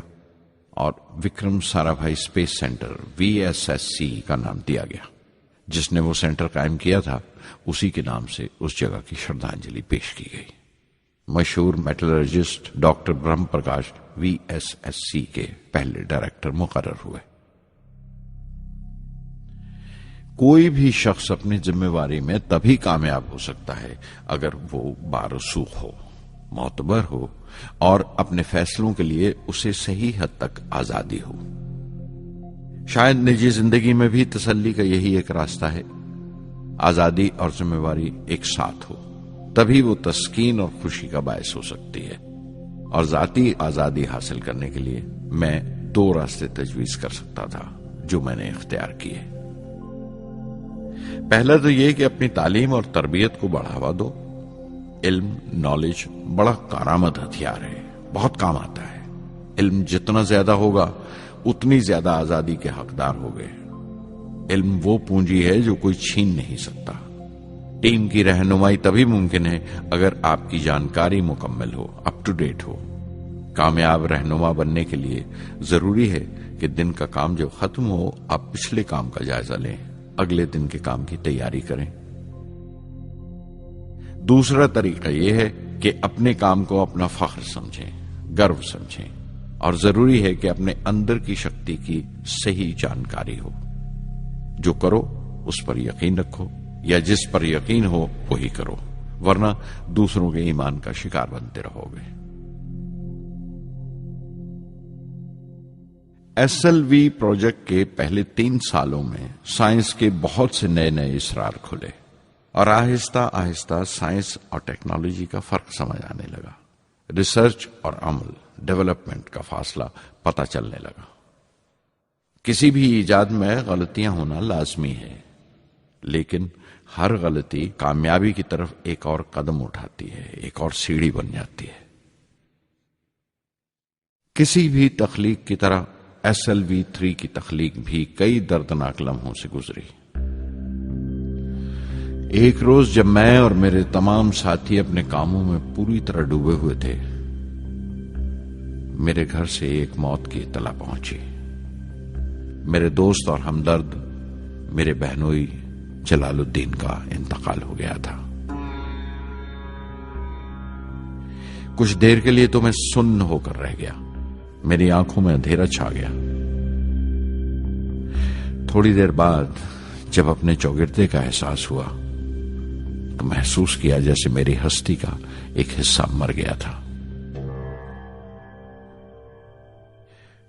और Vikram Sarabhai space centre VSSC का नाम दिया गया। जिसने वो सेंटर कायम किया था उसी के नाम से उस जगह की श्रद्धांजलि पेश की गई। मशहूर मेटलर्जिस्ट डॉक्टर ब्रह्म प्रकाश VSSC के पहले डायरेक्टर मुकर्रर हुए। कोई भी शख्स अपनी जिम्मेवारी में तभी कामयाब हो सकता है अगर वो बारसूख हो, मोतबर हो और अपने फैसलों के लिए उसे सही हद तक आजादी हो। शायद निजी जिंदगी में भी तसल्ली का यही एक रास्ता है, आजादी और जिम्मेवारी एक साथ हो, तभी वो तस्कीन और खुशी का बायस हो सकती है। और जाती आजादी हासिल करने के लिए मैं 2 रास्ते तजवीज कर सकता था जो मैंने इख्तियार किए। पहला तो यह कि अपनी तालीम और तरबियत को बढ़ावा दो। इल्म, नॉलेज बड़ा कारआमद हथियार है, बहुत काम आता है। इल्म जितना ज्यादा होगा उतनी ज्यादा आजादी के हकदार होगे। इल्म वो पूंजी है जो कोई छीन नहीं सकता। टीम की रहनुमाई तभी मुमकिन है अगर आपकी जानकारी मुकम्मल हो, अप टू डेट हो। कामयाब रहनुमा बनने के लिए जरूरी है कि दिन का काम जब खत्म हो आप पिछले काम का जायजा लें, अगले दिन के काम की तैयारी करें। दूसरा तरीका यह है कि अपने काम को अपना फख्र समझें, गर्व समझें और जरूरी है कि अपने अंदर की शक्ति की सही जानकारी हो। जो करो उस पर यकीन रखो या जिस पर यकीन हो वही करो, वरना दूसरों के ईमान का शिकार बनते रहोगे। SLV प्रोजेक्ट के पहले 3 सालों में साइंस के बहुत से नए नए इसरार खुले और आहिस्ता आहिस्ता साइंस और टेक्नोलॉजी का फर्क समझ आने लगा। रिसर्च और अमल, डेवलपमेंट का फासला पता चलने लगा। किसी भी इजाद में गलतियां होना लाजमी है, लेकिन हर गलती कामयाबी की तरफ एक और कदम उठाती है, एक और सीढ़ी बन जाती है। किसी भी तख्लीक की तरह SLV-3 की तख्लीक भी कई दर्दनाक लम्हों से गुजरी। एक रोज जब मैं और मेरे तमाम साथी अपने कामों में पूरी तरह डूबे हुए थे, मेरे घर से एक मौत की इत्तला पहुंची। मेरे दोस्त और हमदर्द मेरे बहनोई जलालुद्दीन का इंतकाल हो गया था। कुछ देर के लिए तो मैं सुन्न होकर रह गया, मेरी आंखों में अंधेरा छा गया। थोड़ी देर बाद जब अपने चौगिरदे का एहसास हुआ तो महसूस किया जैसे मेरी हस्ती का एक हिस्सा मर गया था।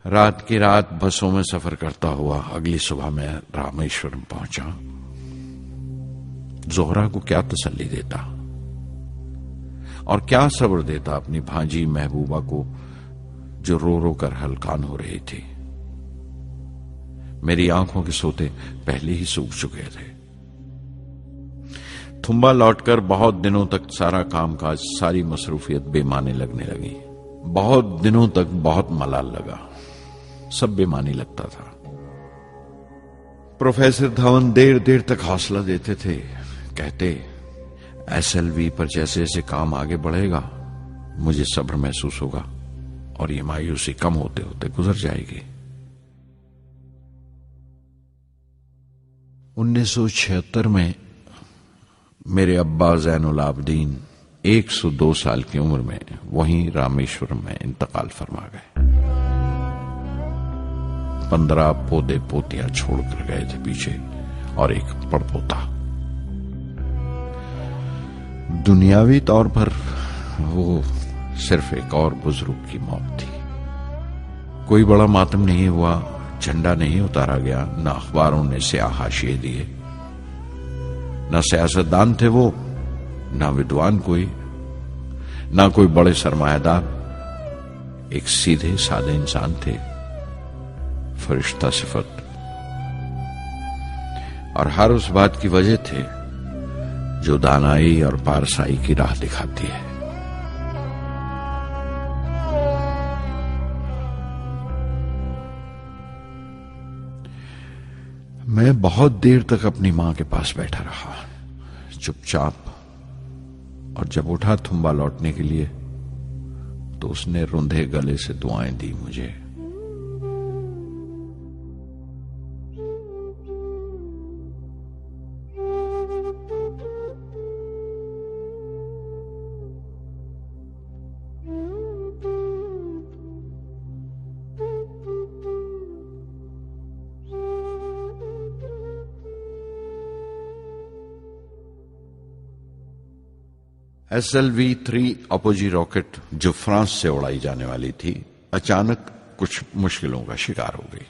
रात की रात बसों में सफर करता हुआ अगली सुबह मैं रामेश्वरम पहुंचा। जोहरा को क्या तसल्ली देता और क्या सब्र देता अपनी भांजी महबूबा को, जो रो रो कर हलकान हो रही थी। मेरी आंखों के सोते पहले ही सूख चुके थे। थुम्बा लौटकर बहुत दिनों तक सारा कामकाज, सारी मसरूफियत बेमानी लगने लगी। बहुत दिनों तक बहुत मलाल लगा, सब बेमानी लगता था। प्रोफेसर धवन देर देर तक हौसला देते थे, कहते SLV पर जैसे जैसे काम आगे बढ़ेगा मुझे सब्र महसूस होगा और ये मायूसी कम होते होते गुजर जाएगी। 1976 में मेरे अब्बा ज़ैनुल आबदीन 102 साल की उम्र में वहीं रामेश्वरम में इंतकाल फरमा गए। 15 पोते पोतियां छोड़कर गए थे पीछे और एक पड़पोता। दुनियावी तौर पर वो सिर्फ एक और बुजुर्ग की मौत थी। कोई बड़ा मातम नहीं हुआ, झंडा नहीं उतारा गया, न अखबारों ने स्याह हाशिए दिए, न सियासतदान थे वो, न विद्वान कोई, न कोई बड़े सरमायादार। एक सीधे सादे इंसान थे, फरिश्ता सिफत। और हर उस बात की वजह थे जो दानाई और पारसाई की राह दिखाती है। मैं बहुत देर तक अपनी मां के पास बैठा रहा, चुपचाप। और जब उठा थुम्बा लौटने के लिए तो उसने रुंधे गले से दुआएं दी मुझे। SLV-3 अपोजी रॉकेट जो फ्रांस से उड़ाई जाने वाली थी, अचानक कुछ मुश्किलों का शिकार हो गई।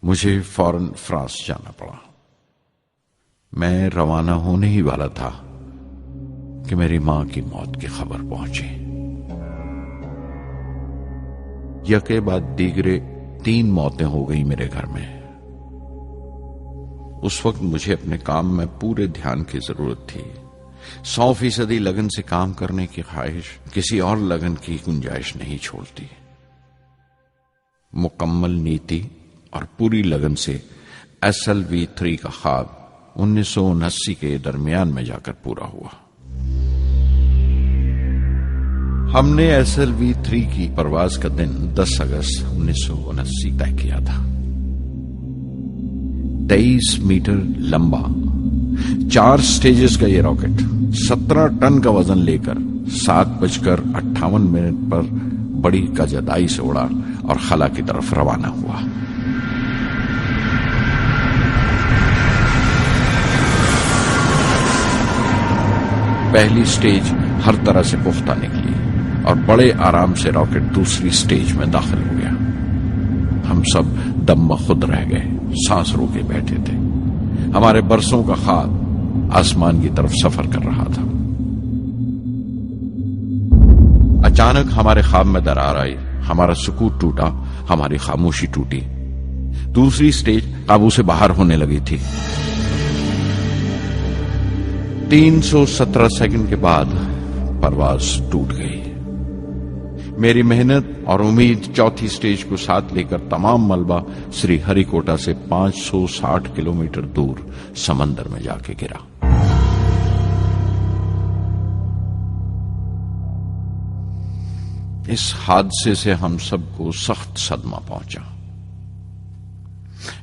मुझे फौरन फ्रांस जाना पड़ा। मैं रवाना होने ही वाला था कि मेरी मां की मौत की खबर पहुंची। यके बाद दीगरे 3 मौतें हो गई मेरे घर में। उस वक्त मुझे अपने काम में पूरे ध्यान की जरूरत थी। 100% लगन से काम करने की ख्वाहिश किसी और लगन की गुंजाइश नहीं छोड़ती। मुकम्मल नीति और पूरी लगन से SLV-3 का ख्वाब 1979 के दरमियान में जाकर पूरा हुआ। हमने SLV-3 की परवाज का दिन 10 अगस्त 1979 तय किया था। 23 मीटर लंबा 4 स्टेजेस का ये रॉकेट 17 टन का वजन लेकर 7:58 पर बड़ी कजदाई से उड़ा और खला की तरफ रवाना हुआ। पहली स्टेज हर तरह से पुख्ता निकली और बड़े आराम से रॉकेट दूसरी स्टेज में दाखिल हो गया। हम सब दम खुद रह गए, सांस रोके बैठे थे। हमारे बरसों का ख्वाब आसमान की तरफ सफर कर रहा था। अचानक हमारे ख्वाब में दरार आई, हमारा सुकून टूटा, हमारी खामोशी टूटी। दूसरी स्टेज काबू से बाहर होने लगी थी। 317 सेकंड के बाद परवाज टूट गई। मेरी मेहनत और उम्मीद चौथी स्टेज को साथ लेकर तमाम मलबा श्री हरिकोटा से 560 किलोमीटर दूर समंदर में जाके गिरा। इस हादसे से हम सबको सख्त सदमा पहुंचा।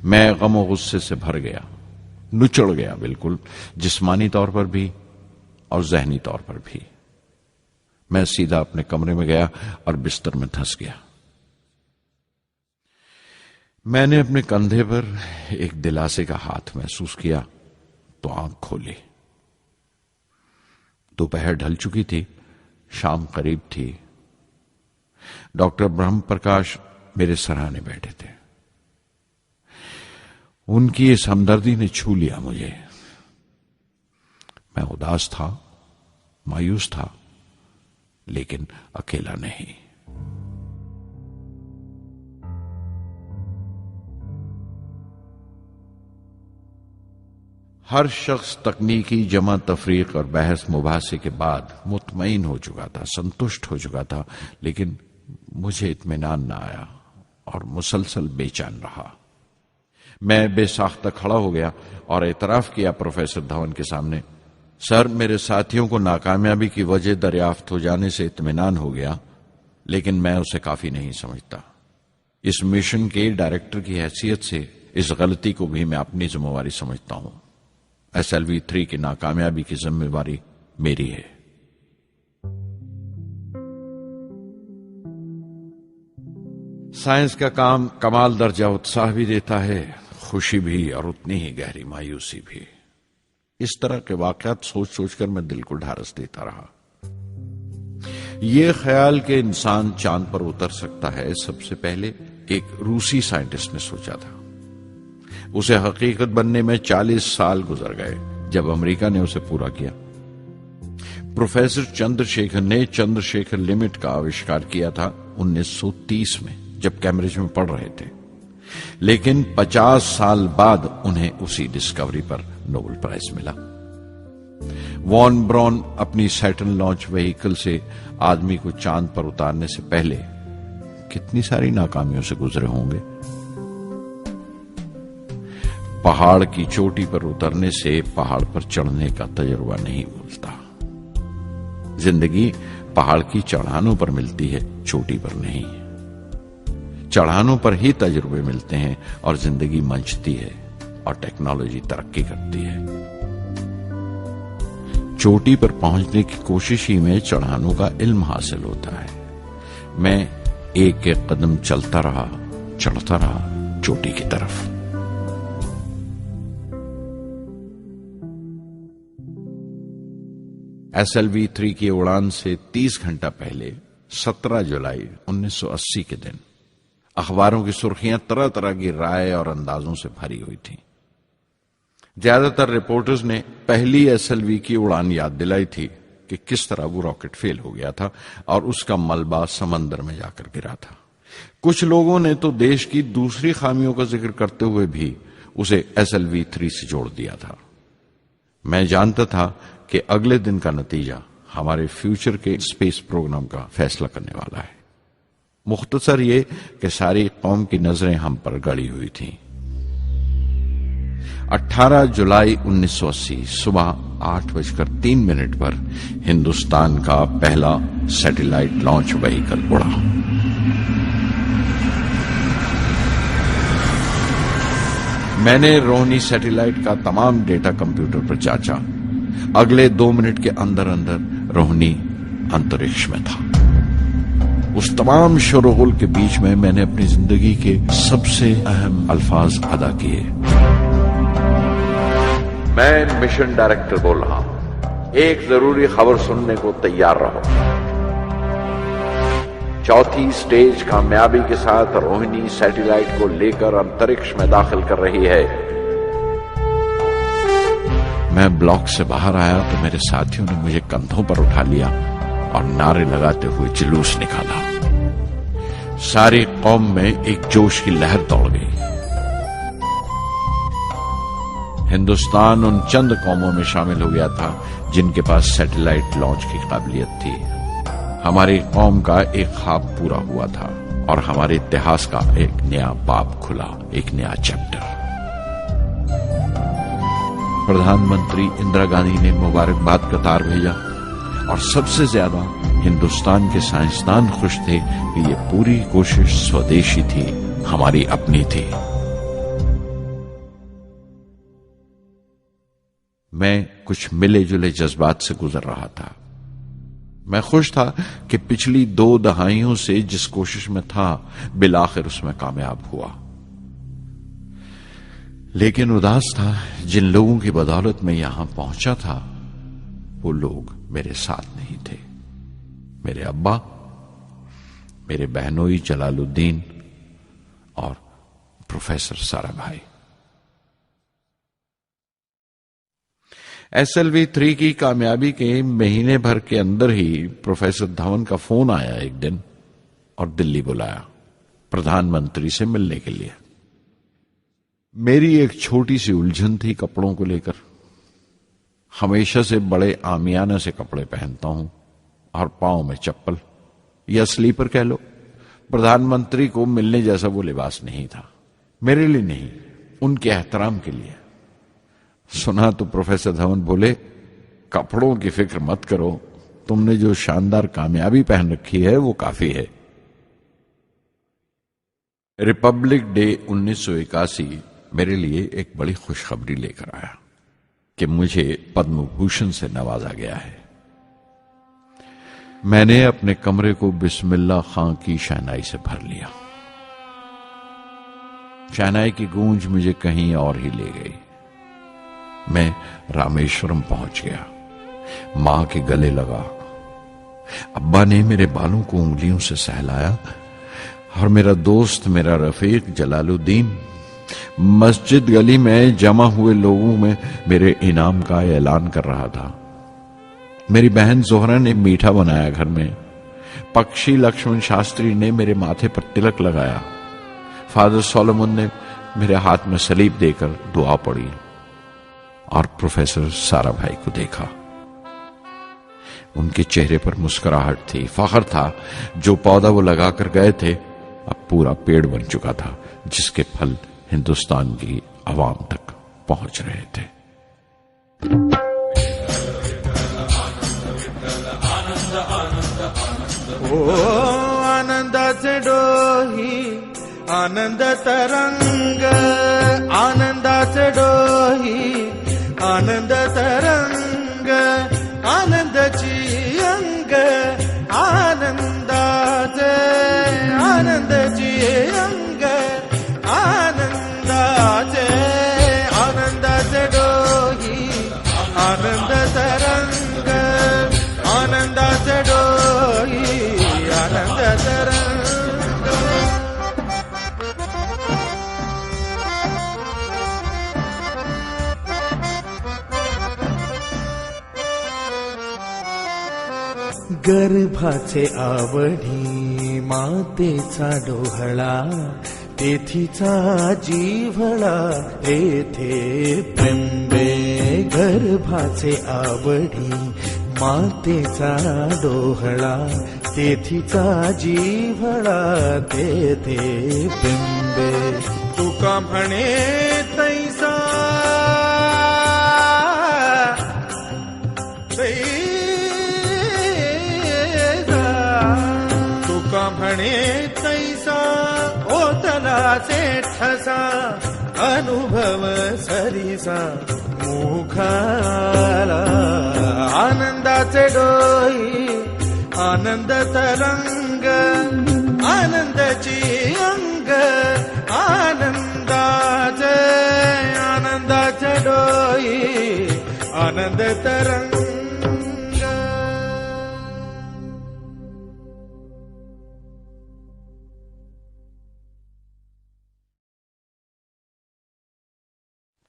मैं गम और गुस्से से भर गया, नुचड़ गया, बिल्कुल जिस्मानी तौर पर भी और जहनी तौर पर भी। मैं सीधा अपने कमरे में गया और बिस्तर में धंस गया। मैंने अपने कंधे पर एक दिलासे का हाथ महसूस किया तो आंख खोली। दोपहर ढल चुकी थी, शाम करीब थी। डॉक्टर ब्रह्म प्रकाश मेरे सराहने बैठे थे। उनकी इस हमदर्दी ने छू लिया मुझे। मैं उदास था, मायूस था, लेकिन अकेला नहीं। हर शख्स तकनीकी जमा तफरीक और बहस मुबासे के बाद मुतमईन हो चुका था, संतुष्ट हो चुका था, लेकिन मुझे इत्मीनान न आया और मुसलसल बेचैन रहा। मैं बेसाख्ता खड़ा हो गया और एतराफ किया प्रोफेसर धवन के सामने, सर, मेरे साथियों को नाकामयाबी की वजह दरियाफ्त हो जाने से इत्मीनान हो गया, लेकिन मैं उसे काफी नहीं समझता। इस मिशन के डायरेक्टर की हैसियत से इस गलती को भी मैं अपनी जिम्मेवारी समझता हूं। SLV-3 की नाकामयाबी की जिम्मेवारी मेरी है। साइंस का काम कमाल दर्जा उत्साह भी देता है, खुशी भी और उतनी ही गहरी मायूसी भी। इस तरह के वाकयात सोच सोचकर मैं दिल को ढारस देता रहा। यह ख्याल कि इंसान चांद पर उतर सकता है, सबसे पहले एक रूसी साइंटिस्ट ने सोचा था। उसे हकीकत बनने में 40 साल गुजर गए जब अमेरिका ने उसे पूरा किया। प्रोफेसर चंद्रशेखर ने चंद्रशेखर लिमिट का आविष्कार किया था 1930 में, जब कैम्ब्रिज में पढ़ रहे थे, लेकिन 50 साल बाद उन्हें उसी डिस्कवरी पर नोबेल प्राइज मिला। वॉन ब्रॉन अपनी सैटर्न लॉन्च व्हीकल से आदमी को चांद पर उतारने से पहले कितनी सारी नाकामियों से गुजरे होंगे। पहाड़ की चोटी पर उतरने से पहाड़ पर चढ़ने का तजुर्बा नहीं भूलता। जिंदगी पहाड़ की चढ़ानों पर मिलती है, चोटी पर नहीं। चढ़ानों पर ही तजुर्बे मिलते हैं और जिंदगी मंचती है और टेक्नोलॉजी तरक्की करती है। चोटी पर पहुंचने की कोशिश ही में चढ़ानों का इल्म हासिल होता है। मैं एक एक कदम चलता रहा, चढ़ता रहा चोटी की तरफ। SLV-3 की उड़ान से 30 घंटा पहले 17 जुलाई 1980 के दिन अखबारों की सुर्खियां तरह तरह की राय और अंदाजों से भरी हुई थीं। ज्यादातर रिपोर्टर्स ने पहली SLV की उड़ान याद दिलाई थी कि किस तरह वो रॉकेट फेल हो गया था और उसका मलबा समंदर में जाकर गिरा था। कुछ लोगों ने तो देश की दूसरी खामियों का जिक्र करते हुए भी उसे SLV-3 से जोड़ दिया था। मैं जानता था कि अगले दिन का नतीजा हमारे फ्यूचर के स्पेस प्रोग्राम का फैसला करने वाला है। मुख्तसर ये कि सारी कौम की नजरें हम पर गड़ी हुई थीं। 18 जुलाई 1980 सुबह 8:03 पर हिंदुस्तान का पहला सैटेलाइट लॉन्च व्हीकल उड़ा। मैंने रोहिणी सैटेलाइट का तमाम डेटा कंप्यूटर पर जांचा। अगले 2 मिनट के अंदर अंदर रोहिणी अंतरिक्ष में था। उस तमाम शोरगुल के बीच में मैंने अपनी जिंदगी के सबसे अहम अल्फाज अदा किए। मैं मिशन डायरेक्टर बोल रहा हूं, एक जरूरी खबर सुनने को तैयार रहो। चौथी स्टेज कामयाबी के साथ रोहिणी सैटेलाइट को लेकर अंतरिक्ष में दाखिल कर रही है। मैं ब्लॉक से बाहर आया तो मेरे साथियों ने मुझे कंधों पर उठा लिया और नारे लगाते हुए जुलूस निकाला। सारी कौम में एक जोश की लहर दौड़ गई। हिंदुस्तान उन चंद कौमों में शामिल हो गया था जिनके पास सैटेलाइट लॉन्च की काबिलियत थी। हमारी कौम का एक ख्वाब पूरा हुआ था और हमारे इतिहास का एक नया बाब खुला, एक नया चैप्टर। प्रधानमंत्री इंदिरा गांधी ने मुबारकबाद का तार भेजा और सबसे ज्यादा हिंदुस्तान के साइंसदान खुश थे कि ये पूरी कोशिश स्वदेशी थी, हमारी अपनी थी। मैं कुछ मिले जुले जज्बात से गुजर रहा था। मैं खुश था कि पिछली 2 दहाइयों से जिस कोशिश में था बिलाखिर उसमें कामयाब हुआ, लेकिन उदास था जिन लोगों की बदौलत में यहां पहुंचा था वो लोग मेरे साथ नहीं थे। मेरे अब्बा, मेरे बहनोई जलालुद्दीन और प्रोफेसर साराभाई। SLV-3 की कामयाबी के महीने भर के अंदर ही प्रोफेसर धवन का फोन आया एक दिन और दिल्ली बुलाया प्रधानमंत्री से मिलने के लिए। मेरी एक छोटी सी उलझन थी कपड़ों को लेकर। हमेशा से बड़े आमियाना से कपड़े पहनता हूं और पांव में चप्पल या स्लीपर कह लो। प्रधानमंत्री को मिलने जैसा वो लिबास नहीं था, मेरे लिए नहीं, उनके एहतराम के लिए। सुना तो प्रोफेसर धवन बोले, कपड़ों की फिक्र मत करो, तुमने जो शानदार कामयाबी पहन रखी है वो काफी है। रिपब्लिक डे 1981 मेरे लिए एक बड़ी खुशखबरी लेकर आया कि मुझे पद्म भूषण से नवाजा गया है। मैंने अपने कमरे को बिस्मिल्लाह खां की शहनाई से भर लिया। शहनाई की गूंज मुझे कहीं और ही ले गई। मैं रामेश्वरम पहुंच गया, मां के गले लगा। अब्बा ने मेरे बालों को उंगलियों से सहलाया और मेरा दोस्त, मेरा रफीक जलालुद्दीन मस्जिद गली में जमा हुए लोगों में मेरे इनाम का ऐलान कर रहा था। मेरी बहन जोहरा ने मीठा बनाया घर में। पक्षी लक्ष्मण शास्त्री ने मेरे माथे पर तिलक लगाया। फादर सोलोमन ने मेरे हाथ में सलीब देकर दुआ पढ़ी और प्रोफेसर सारा भाई को देखा। उनके चेहरे पर मुस्कुराहट थी, फख्र था। जो पौधा वो लगाकर गए थे अब पूरा पेड़ बन चुका था, जिसके फल हिंदुस्तान की आवाम तक पहुंच रहे थे। ओ आनंदाचे डोही आनंद तरंग, आनंदाचे डोही आनंद तरंग, आनंदाची अंग, आनंदाचे आनंदाची अंग, आनंदाचे आनंदाचे डोही आनंद तरंग, आनंदाचे डोही आनंद तरंग। गर्भाचे आवडी मातेचा डोहळा, तेथीचा जिव्हाळा येथे बिंबे। गर्भाचे आवडी मातेचा डोहळा, तेथीचा जिव्हाळा तेथे बिंबे। तुका म्हणे तैसा म्हणे तैसा ओतलाचे ठसा, अनुभव सरीसा मुखाला। आनंदाचे डोही आनंद तरंग, आनंदाची अंग, आनंदाचे आनंदाचे डोही आनंद तरंग।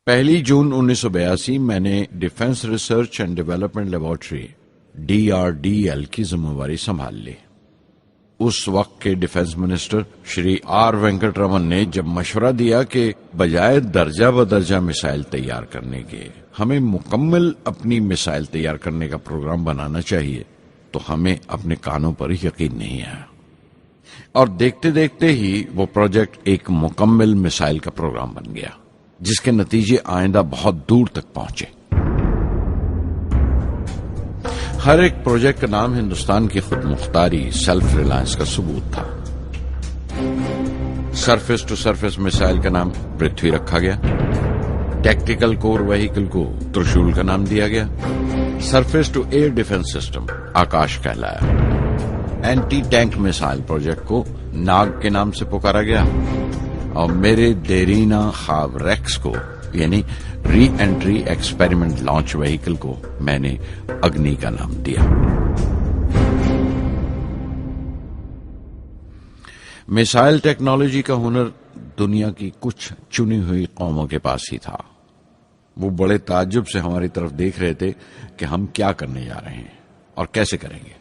पहली जून 1982 मैंने defence research and development laboratory DRDL की जिम्मेवारी संभाल ली। उस वक्त के defence minister Shri R Venkataraman ने जब मशवरा दिया कि बजाय दर्जा बदर्जा मिसाइल तैयार करने के हमें मुकम्मल अपनी मिसाइल तैयार करने का प्रोग्राम बनाना चाहिए, तो हमें अपने कानों पर यकीन नहीं आया और देखते देखते ही वो प्रोजेक्ट एक मुकम्मल मिसाइल का प्रोग्राम बन गया, जिसके नतीजे आइंदा बहुत दूर तक पहुंचे। हर एक प्रोजेक्ट का नाम हिंदुस्तान की खुद मुख्तारी, सेल्फ रिलायंस का सबूत था। सरफेस टू सरफेस मिसाइल का नाम पृथ्वी रखा गया। टैक्टिकल कोर व्हीकल को त्रिशूल का नाम दिया गया। Surface to air defence system Akash कहलाया। एंटी टैंक मिसाइल प्रोजेक्ट को नाग के नाम से पुकारा गया और मेरे देरीना ख्वाब रेक्स को यानी re entry experiment launch vehicle को मैंने अग्नि का नाम दिया। मिसाइल टेक्नोलॉजी का हुनर दुनिया की कुछ चुनी हुई कौमों के पास ही था। वो बड़े ताज्जुब से हमारी तरफ देख रहे थे कि हम क्या करने जा रहे हैं और कैसे करेंगे।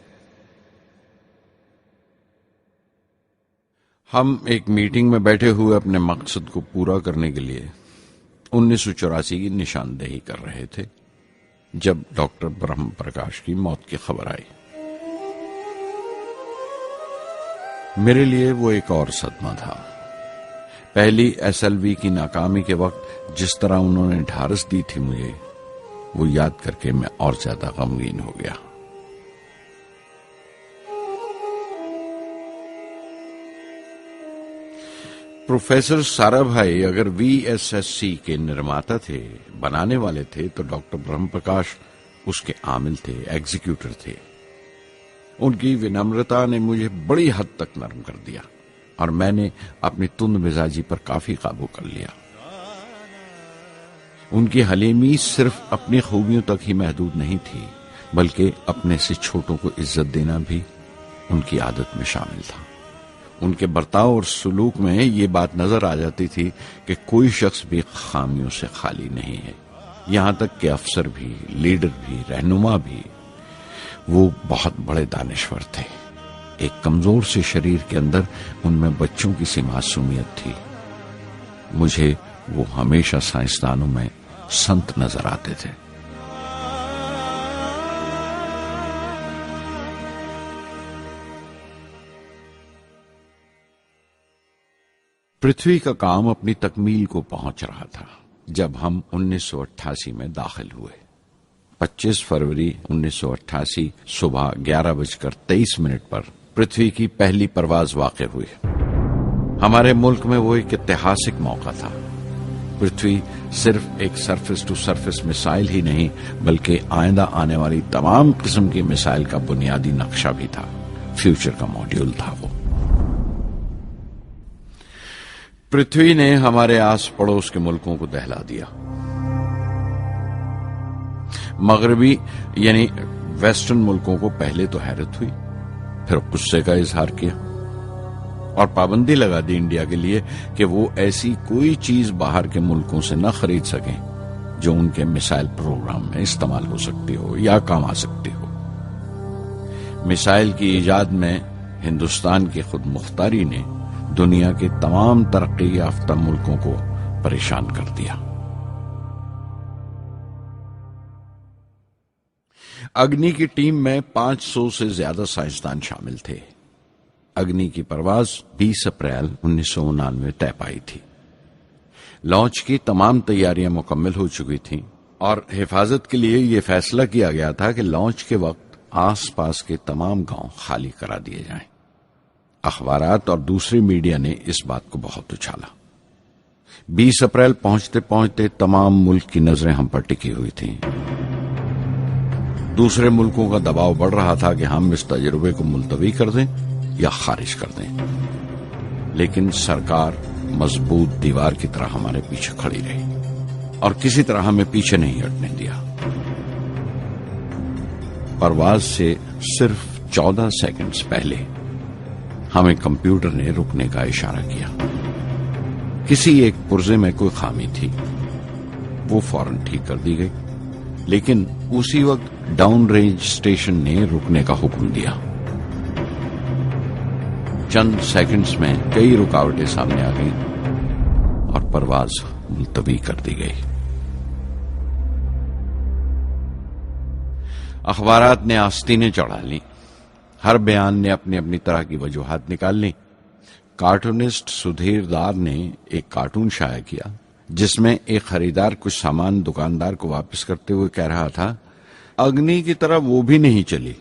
हम एक मीटिंग में बैठे हुए अपने मकसद को पूरा करने के लिए 1984 की निशानदेही कर रहे थे। जब डॉक्टर ब्रह्म प्रकाश की मौत की खबर आई। मेरे लिए वो एक और सदमा था। पहली SLV की नाकामी के वक्त जिस तरह उन्होंने ढारस दी थी मुझे, वो याद करके मैं और ज्यादा गमगीन हो गया। प्रोफेसर साराभाई अगर VSSC के निर्माता थे, बनाने वाले थे, तो डॉक्टर ब्रह्म प्रकाश उसके आमिल थे, एग्जीक्यूटर थे। उनकी विनम्रता ने मुझे बड़ी हद तक नरम कर दिया और मैंने अपनी तुंद मिजाजी पर काफी काबू कर लिया। उनकी हलीमी सिर्फ अपनी खूबियों तक ही महदूद नहीं थी, बल्कि अपने से छोटों को इज्जत देना भी उनकी आदत में शामिल था। उनके बर्ताव और सुलूक में ये बात नजर आ जाती थी कि कोई शख्स भी खामियों से खाली नहीं है। यहां तक कि अफसर भी, लीडर भी, रहनुमा भी। वो बहुत बड़े दानिश्वर थे। एक कमजोर से शरीर के अंदर उनमें बच्चों की सी मासूमियत थी। मुझे वो हमेशा साइंसदानों में संत नजर आते थे। पृथ्वी का काम अपनी तकमील को पहुंच रहा था जब हम 1988 में दाखिल हुए। 25 फरवरी 1988 सुबह 11:23 पर पृथ्वी की पहली परवाज वाक़ हुई। हमारे मुल्क में वो एक ऐतिहासिक मौका था। पृथ्वी सिर्फ एक सरफेस टू सरफेस मिसाइल ही नहीं, बल्कि आइंदा आने वाली तमाम किस्म की मिसाइल का बुनियादी नक्शा भी था। फ्यूचर का मॉड्यूल था वो। पृथ्वी ने हमारे आस पड़ोस के मुल्कों को दहला दिया। मगरबी यानी वेस्टर्न मुल्कों को पहले तो हैरत हुई, फिर गुस्से का इजहार किया और पाबंदी लगा दी इंडिया के लिए कि वो ऐसी कोई चीज बाहर के मुल्कों से न खरीद सकें जो उनके मिसाइल प्रोग्राम में इस्तेमाल हो सकती हो या काम आ सकती हो। मिसाइल की इजाद में हिंदुस्तान की खुद मुख्तारी ने दुनिया के तमाम तरक्की याफ्ता मुल्कों को परेशान कर दिया। अग्नि की टीम में 500 से ज्यादा साइंसदान शामिल थे। अग्नि की परवाज 20 अप्रैल 1999 तय पाई थी। लॉन्च की तमाम तैयारियां मुकम्मल हो चुकी थीं और हिफाजत के लिए यह फैसला किया गया था कि लॉन्च के वक्त आसपास के तमाम गांव खाली करा दिए जाएं। अखबारात और दूसरी मीडिया ने इस बात को बहुत उछाला। 20 अप्रैल पहुंचते पहुंचते तमाम मुल्क की नजरें हम पर टिकी हुई थीं। दूसरे मुल्कों का दबाव बढ़ रहा था कि हम इस तजुर्बे को मुलतवी कर दें या खारिज कर दें, लेकिन सरकार मजबूत दीवार की तरह हमारे पीछे खड़ी रही और किसी तरह हमें पीछे नहीं हटने दिया। परवाज से सिर्फ 14 सेकंड्स पहले हमें कंप्यूटर ने रुकने का इशारा किया। किसी एक पुर्जे में कोई खामी थी, वो फौरन ठीक कर दी गई, लेकिन उसी वक्त डाउन रेंज स्टेशन ने रुकने का हुक्म दिया। चंद सेकंड्स में कई रुकावटें सामने आ गईं और परवाज मुलतवी कर दी गई। अखबारात ने आस्तीनें चढ़ा ली। हर बयान ने अपनी अपनी तरह की वजूहात निकाल ली। कार्टूनिस्ट सुधीर दार ने एक कार्टून शाया किया जिसमें एक खरीदार कुछ सामान दुकानदार को वापस करते हुए कह रहा था, अग्नि की तरह वो भी नहीं चली।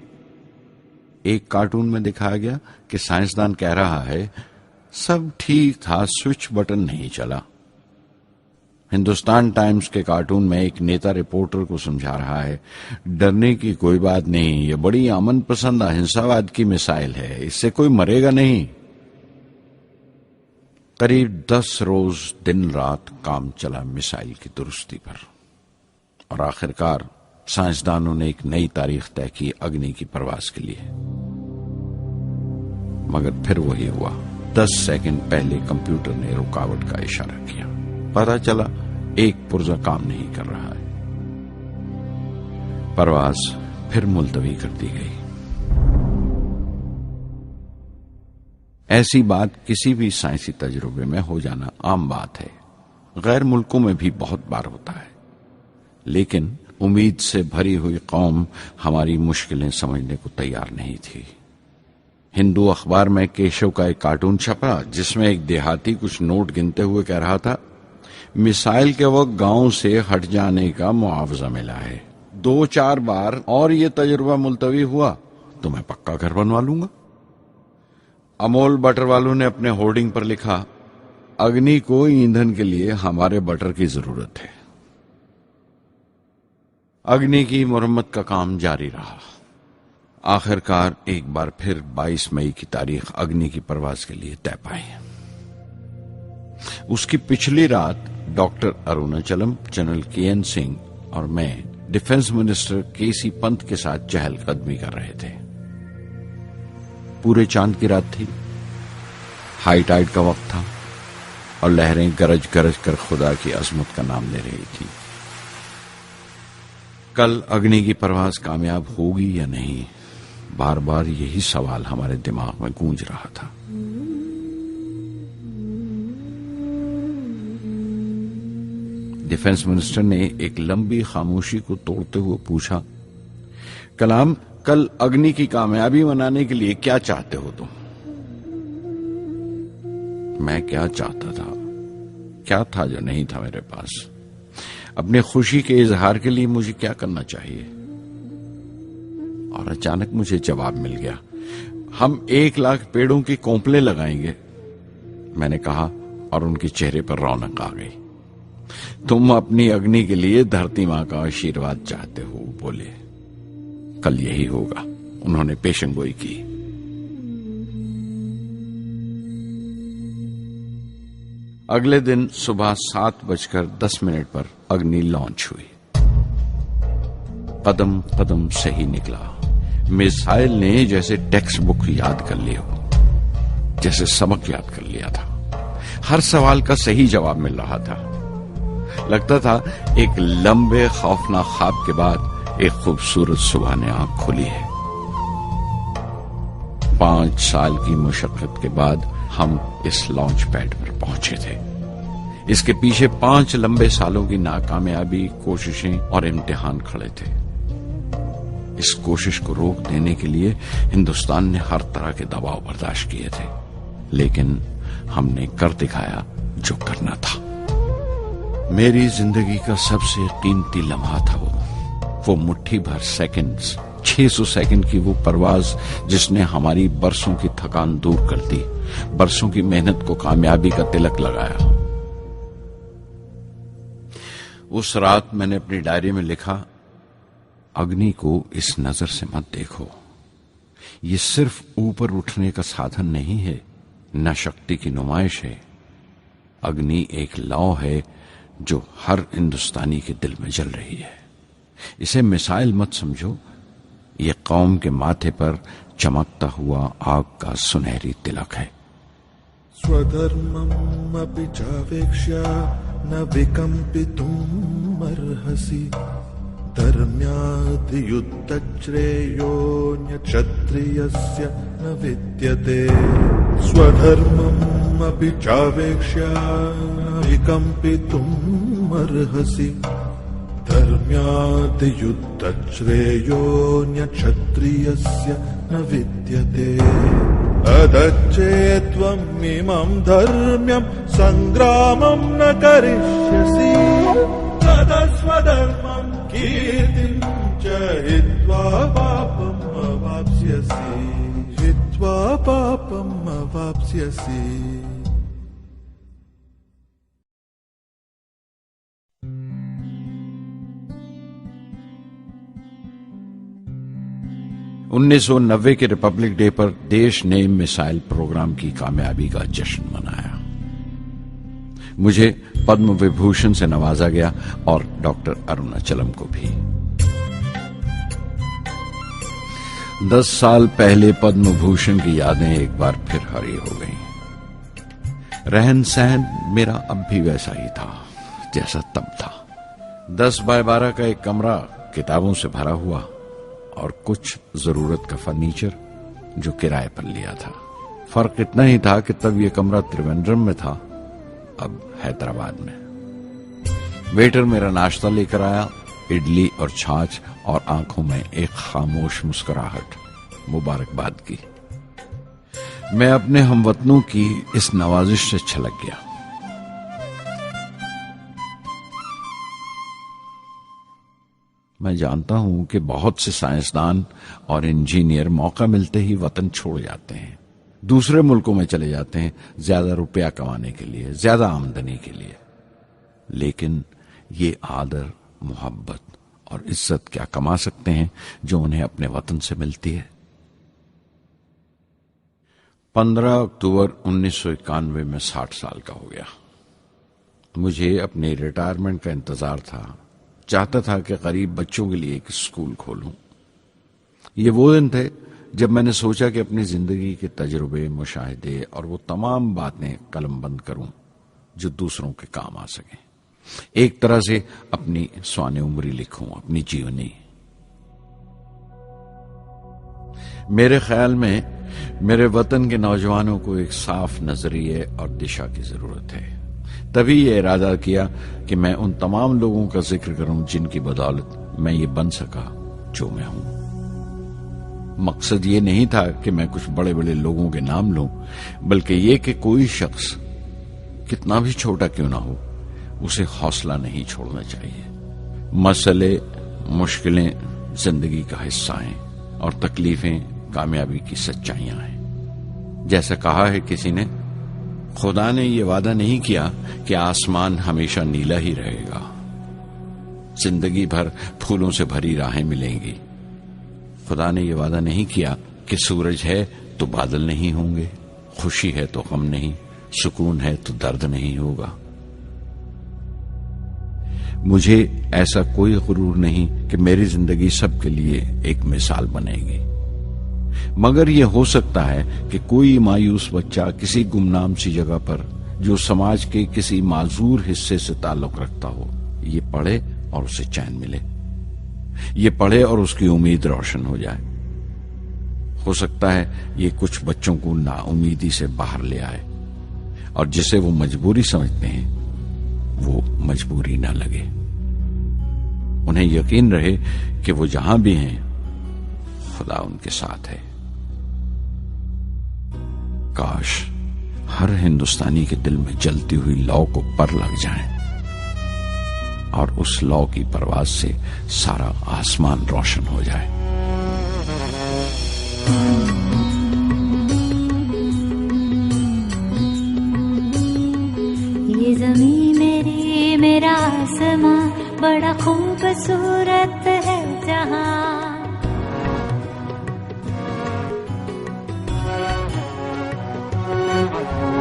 एक कार्टून में दिखाया गया कि साइंसदान कह रहा है, सब ठीक था, स्विच बटन नहीं चला। हिंदुस्तान टाइम्स के कार्टून में एक नेता रिपोर्टर को समझा रहा है, डरने की कोई बात नहीं, ये बड़ी अमन पसंद अहिंसावाद की मिसाइल है, इससे कोई मरेगा नहीं। करीब 10 रोज दिन रात काम चला मिसाइल की दुरुस्ती पर और आखिरकार साइंसदानों ने एक नई तारीख तय की अग्नि की परवाज के लिए। मगर फिर वही हुआ। 10 सेकंड पहले कंप्यूटर ने रुकावट का इशारा किया। पता चला एक पुर्जा काम नहीं कर रहा है। परवाज फिर मुलतवी कर दी गई। ऐसी बात किसी भी साइंसी तजुर्बे में हो जाना आम बात है। गैर मुल्कों में भी बहुत बार होता है, लेकिन उम्मीद से भरी हुई कौम हमारी मुश्किलें समझने को तैयार नहीं थी। हिंदू अखबार में केशव का एक कार्टून छपा जिसमें एक देहाती कुछ नोट गिनते हुए कह रहा था, मिसाइल के वक्त गांव से हट जाने का मुआवजा मिला है। 2-4 बार और ये तजुर्बा मुलतवी हुआ तो मैं पक्का घर बनवा लूंगा। अमोल बटर वालों ने अपने होर्डिंग पर लिखा, अग्नि को ईंधन के लिए हमारे बटर की जरूरत है। अग्नि की मुरम्मत का काम जारी रहा। आखिरकार एक बार फिर 22 मई की तारीख अग्नि की परवाज के लिए तय पाई। उसकी पिछली रात doctor Arunachalam, general KN Singh और मैं डिफेंस मिनिस्टर KC पंत के साथ चहलकदमी कर रहे थे। पूरे चांद की रात थी, हाई टाइड का वक्त था और लहरें गरज गरज कर खुदा की अजमत का नाम ले रही थी। कल अग्नि की परवाज कामयाब होगी या नहीं, बार बार यही सवाल हमारे दिमाग में गूंज रहा था। डिफेंस मिनिस्टर ने एक लंबी खामोशी को तोड़ते हुए पूछा, कलाम, कल अग्नि की कामयाबी मनाने के लिए क्या चाहते हो तुम? मैं क्या चाहता था? क्या था जो नहीं था मेरे पास? अपने खुशी के इजहार के लिए मुझे क्या करना चाहिए? और अचानक मुझे जवाब मिल गया, हम 1 लाख पेड़ों की कोंपले लगाएंगे। मैंने कहा और उनके चेहरे पर रौनक आ गई। तुम अपनी अग्नि के लिए धरती मां का आशीर्वाद चाहते हो, बोले। कल यही होगा, उन्होंने पेशेंगोई की। अगले दिन सुबह 7:10 पर अग्नि लॉन्च हुई। कदम कदम से ही निकला। मिसाइल ने जैसे टेक्स्ट बुक याद कर लिया हो, जैसे सबक याद कर लिया था। हर सवाल का सही जवाब मिल रहा था। लगता था एक लंबे खौफनाक ख्वाब के बाद एक खूबसूरत सुबह ने आंख खोली है। 5 साल की मुशक्कत के बाद हम इस लॉन्च पैड पर पहुंचे थे। इसके पीछे 5 लंबे सालों की नाकामयाबी, कोशिशें और इम्तिहान खड़े थे। इस कोशिश को रोक देने के लिए हिंदुस्तान ने हर तरह के दबाव बर्दाश्त किए थे, लेकिन हमने कर दिखाया जो करना था। मेरी जिंदगी का सबसे कीमती लम्हा था वो मुट्ठी भर सेकंड्स, 600 सेकंड की वो परवाज जिसने हमारी बरसों की थकान दूर कर दी, बरसों की मेहनत को कामयाबी का तिलक लगाया। उस रात मैंने अपनी डायरी में लिखा, अग्नि को इस नजर से मत देखो। ये सिर्फ ऊपर उठने का साधन नहीं है, न शक्ति की नुमाइश है। अग्नि एक लौ है जो हर हिंदुस्तानी के दिल में जल रही है। इसे मिसाइल मत समझो, ये कौम के माथे पर चमकता हुआ आग का सुनहरी तिलक है। स्वधर्मम् अपि चावेक्ष्य न विकम्पितुम् अर्हसि, धर्म्याद् युद्धश्रेयोऽन्यक्षत्रियस्य न विद्यते। स्वधर्मम् अपि चावेक्ष्य न विकम्पितुम् अर्हसि, धर्म्याद् युद्धश्रेयोऽन्यक्षत्रियस्य न विद्यते। अदच्चेत्त्वम् इमम् धर्म्यम् सङ्ग्रामम् न करिष्यसि, तदस्वधर्मम् कीर्तिम् च हित्वा पापम् अवाप्स्यसि, हित्वा पापम् अवाप्स्यसि। ,1990 के रिपब्लिक डे पर देश ने मिसाइल प्रोग्राम की कामयाबी का जश्न मनाया। मुझे पद्म विभूषण से नवाजा गया और डॉक्टर अरुणाचलम को भी। 10 साल पहले पद्म भूषण की यादें एक बार फिर हरी हो गईं। रहन सहन मेरा अब भी वैसा ही था जैसा तब था। 10 बाय 12 का एक कमरा किताबों से भरा हुआ और कुछ जरूरत का फर्नीचर जो किराए पर लिया था। फर्क इतना ही था कि तब यह कमरा त्रिवेंद्रम में था, अब हैदराबाद में। वेटर मेरा नाश्ता लेकर आया इडली और छाछ और आंखों में एक खामोश मुस्कुराहट मुबारकबाद की। मैं अपने हमवतनों की इस नवाजिश से छलक गया। मैं जानता हूं कि बहुत से साइंसदान और इंजीनियर मौका मिलते ही वतन छोड़ जाते हैं, दूसरे मुल्कों में चले जाते हैं ज्यादा रुपया कमाने के लिए, ज्यादा आमदनी के लिए। लेकिन ये आदर, मोहब्बत और इज्जत क्या कमा सकते हैं जो उन्हें अपने वतन से मिलती है। 15 अक्टूबर 1991 में 60 साल का हो गया। मुझे अपने रिटायरमेंट का इंतजार था। चाहता था कि गरीब बच्चों के लिए एक स्कूल खोलूं। ये वो दिन थे जब मैंने सोचा कि अपनी जिंदगी के तजुर्बे, मुशाहिदे और वो तमाम बातें कलमबंद करूं जो दूसरों के काम आ सकें। एक तरह से अपनी स्वाने उम्री लिखूं, अपनी जीवनी। मेरे ख्याल में मेरे वतन के नौजवानों को एक साफ नजरिए और दिशा की जरूरत है। तभी ये इरादा किया कि मैं उन तमाम लोगों का जिक्र करूं जिनकी बदौलत मैं ये बन सका जो मैं हूं। मकसद ये नहीं था कि मैं कुछ बड़े बड़े लोगों के नाम लूं, बल्कि ये कि कोई शख्स कितना भी छोटा क्यों ना हो, उसे हौसला नहीं छोड़ना चाहिए। मसले, मुश्किलें जिंदगी का हिस्सा हैं और तकलीफें कामयाबी की सच्चाइयां हैं। जैसा कहा है किसी ने, खुदा ने यह वादा नहीं किया कि आसमान हमेशा नीला ही रहेगा, जिंदगी भर फूलों से भरी राहें मिलेंगी। खुदा ने यह वादा नहीं किया कि सूरज है तो बादल नहीं होंगे, खुशी है तो गम नहीं, सुकून है तो दर्द नहीं होगा। मुझे ऐसा कोई गुरूर नहीं कि मेरी जिंदगी सबके लिए एक मिसाल बनेगी, मगर यह हो सकता है कि कोई मायूस बच्चा किसी गुमनाम सी जगह पर जो समाज के किसी माजूर हिस्से से ताल्लुक रखता हो, ये पढ़े और उसे चैन मिले, ये पढ़े और उसकी उम्मीद रोशन हो जाए। हो सकता है ये कुछ बच्चों को नाउमीदी से बाहर ले आए और जिसे वो मजबूरी समझते हैं वो मजबूरी ना लगे। उन्हें यकीन रहे कि वो जहां भी हैं खुदा उनके साथ है। काश हर हिंदुस्तानी के दिल में जलती हुई लौ को पर लग जाए और उस लौ की परवाज से सारा आसमान रोशन हो जाए। ये ज़मीं मेरी, मेरा आसमां, बड़ा खूबसूरत है जहां।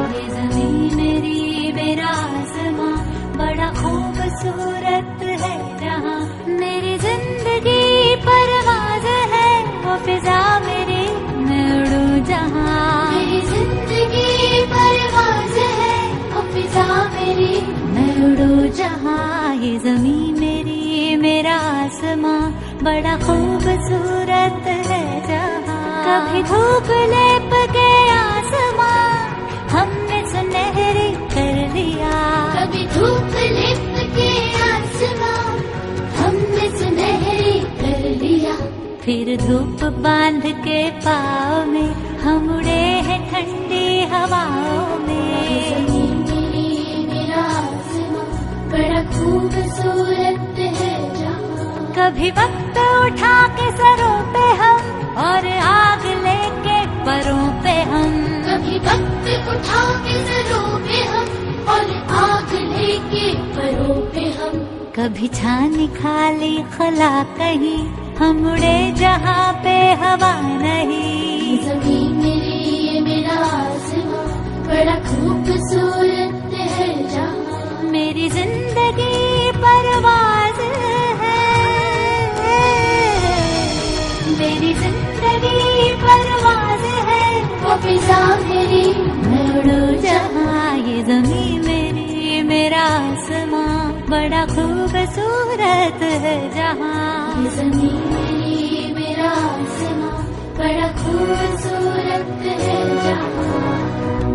ये ज़मीं मेरी, मेरा आसमां, बड़ा खूबसूरत है जहां। मेरी जिंदगी परवाज़ है, वो फिजा मेरी, मैं उड़ूं जहां। मेरी जिंदगी परवाज़ है, वो फिजा मेरी, मैं उड़ूं जहां। ये ज़मीं मेरी, मेरा आसमां, बड़ा खूबसूरत है जहां। कभी धूप लेप के आसमां हमने सुनहरी कर दिया। कभी धूप लेप के आसमां हमने सुनहरी कर दिया। फिर धूप बांध के पाँव में हम उड़े हैं ठंडी हवाओं में। मेरा आसमां बड़ा खूबसूरत है जहां। कभी वक्त उठा के सरों पे हम और आग लेके परों पे हम। कभी वक्त उठा के सरों पे हम और आग लेके परों पे हम। कभी छानी खाली खला कहीं, हम उड़े जहाँ पे हवा नहीं। ज़मीं मेरी, मेरा आसमां, बड़ा खूबसूरत है जहां। मेरी जिंदगी परवाज़ है, मेरी जिंदगी परवाज़ है, वो फिजा मेरी, मैं उड़ूं जहां। ये ज़मीं मेरी, मेरा आसमां, बड़ा खूबसूरत है जहां। ये ज़मीं मेरी, मेरा आसमां, बड़ा खूबसूरत है जहां।